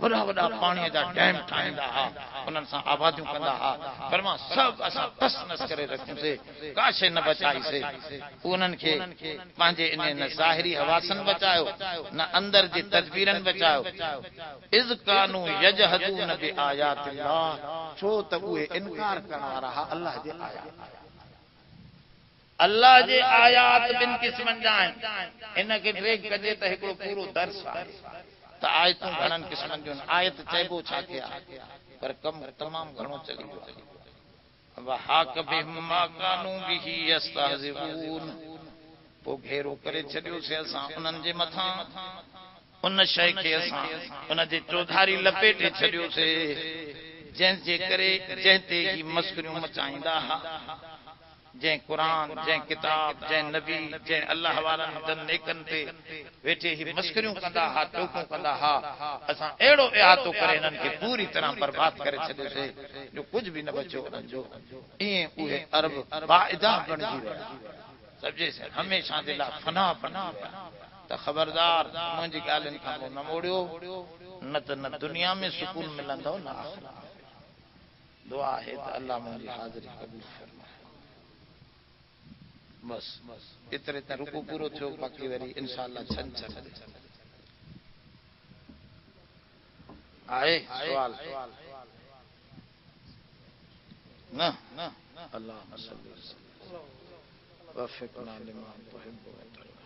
वॾा वॾा पाणीअ जा डैम ठाहींदा हा उन्हनि सां आबादियूं कंदा हा पर मां सभु असां तस नस करे रखियोसीं का शइ न बचाईसीं उन्हनि खे पंहिंजे इन न ज़ाहिरी हवासन बचायो न अंदर जी तदबीरन बचायो इज़ कानू यजहदून बि आयातिल्लाह छो त उहे इनकार करण वारा हा अल्लाह जे आयात अल्लाह जे आयात बिन क़िस्मन जा आहिनि इनखे ब्रेक कजे त हिकिड़ो पूरो दर्स आहे त आयतूं घणनि क़िस्मनि जूं आयत चइबो छा के आहे पर कम तमामु घणो चली वियो आहे वहाक बिमा कानू बिही यस्तहज़िऊन पोइ घेरो करे छॾियोसीं असां उन्हनि जे मथां उन शइ खे असां उन जे चौधारी लपेटे छॾियोसीं जंहिंजे करे जंहिं ते ही मस्करियूं मचाईंदा हा जै कुरान जै किताब जै नबी जै अल्लाह वारनि जन नेकन ते वेठे ही मस्करियूं कंदा हा टोकूं कंदा हा असां अहिड़ो इहातो करे हिननि खे पूरी तरह बर्बाद करे छॾियोसीं जो कुछ भी न बचियो उन्हनि जो ईअं उहे अरब बाइदा बणिजी विया सम्झे हमेशह जे लाइ फना बणिजी विया त ख़बरदार मुंहिंजी ॻाल्हियुनि खां न मोड़ियो न त न दुनिया में सुकून मिलंदो न आख़िरत में दुआ है त अल्लाह मुंहिंजी हाज़िरी क़बूल फरमाए बस इतरे त रुकू पूरो थियो बाक़ी वरी इंशाअल्लाह छंछर आए सवाल न अल्लाह वफ़िक़ना लिमा तुहिब्बु व तर्ज़ा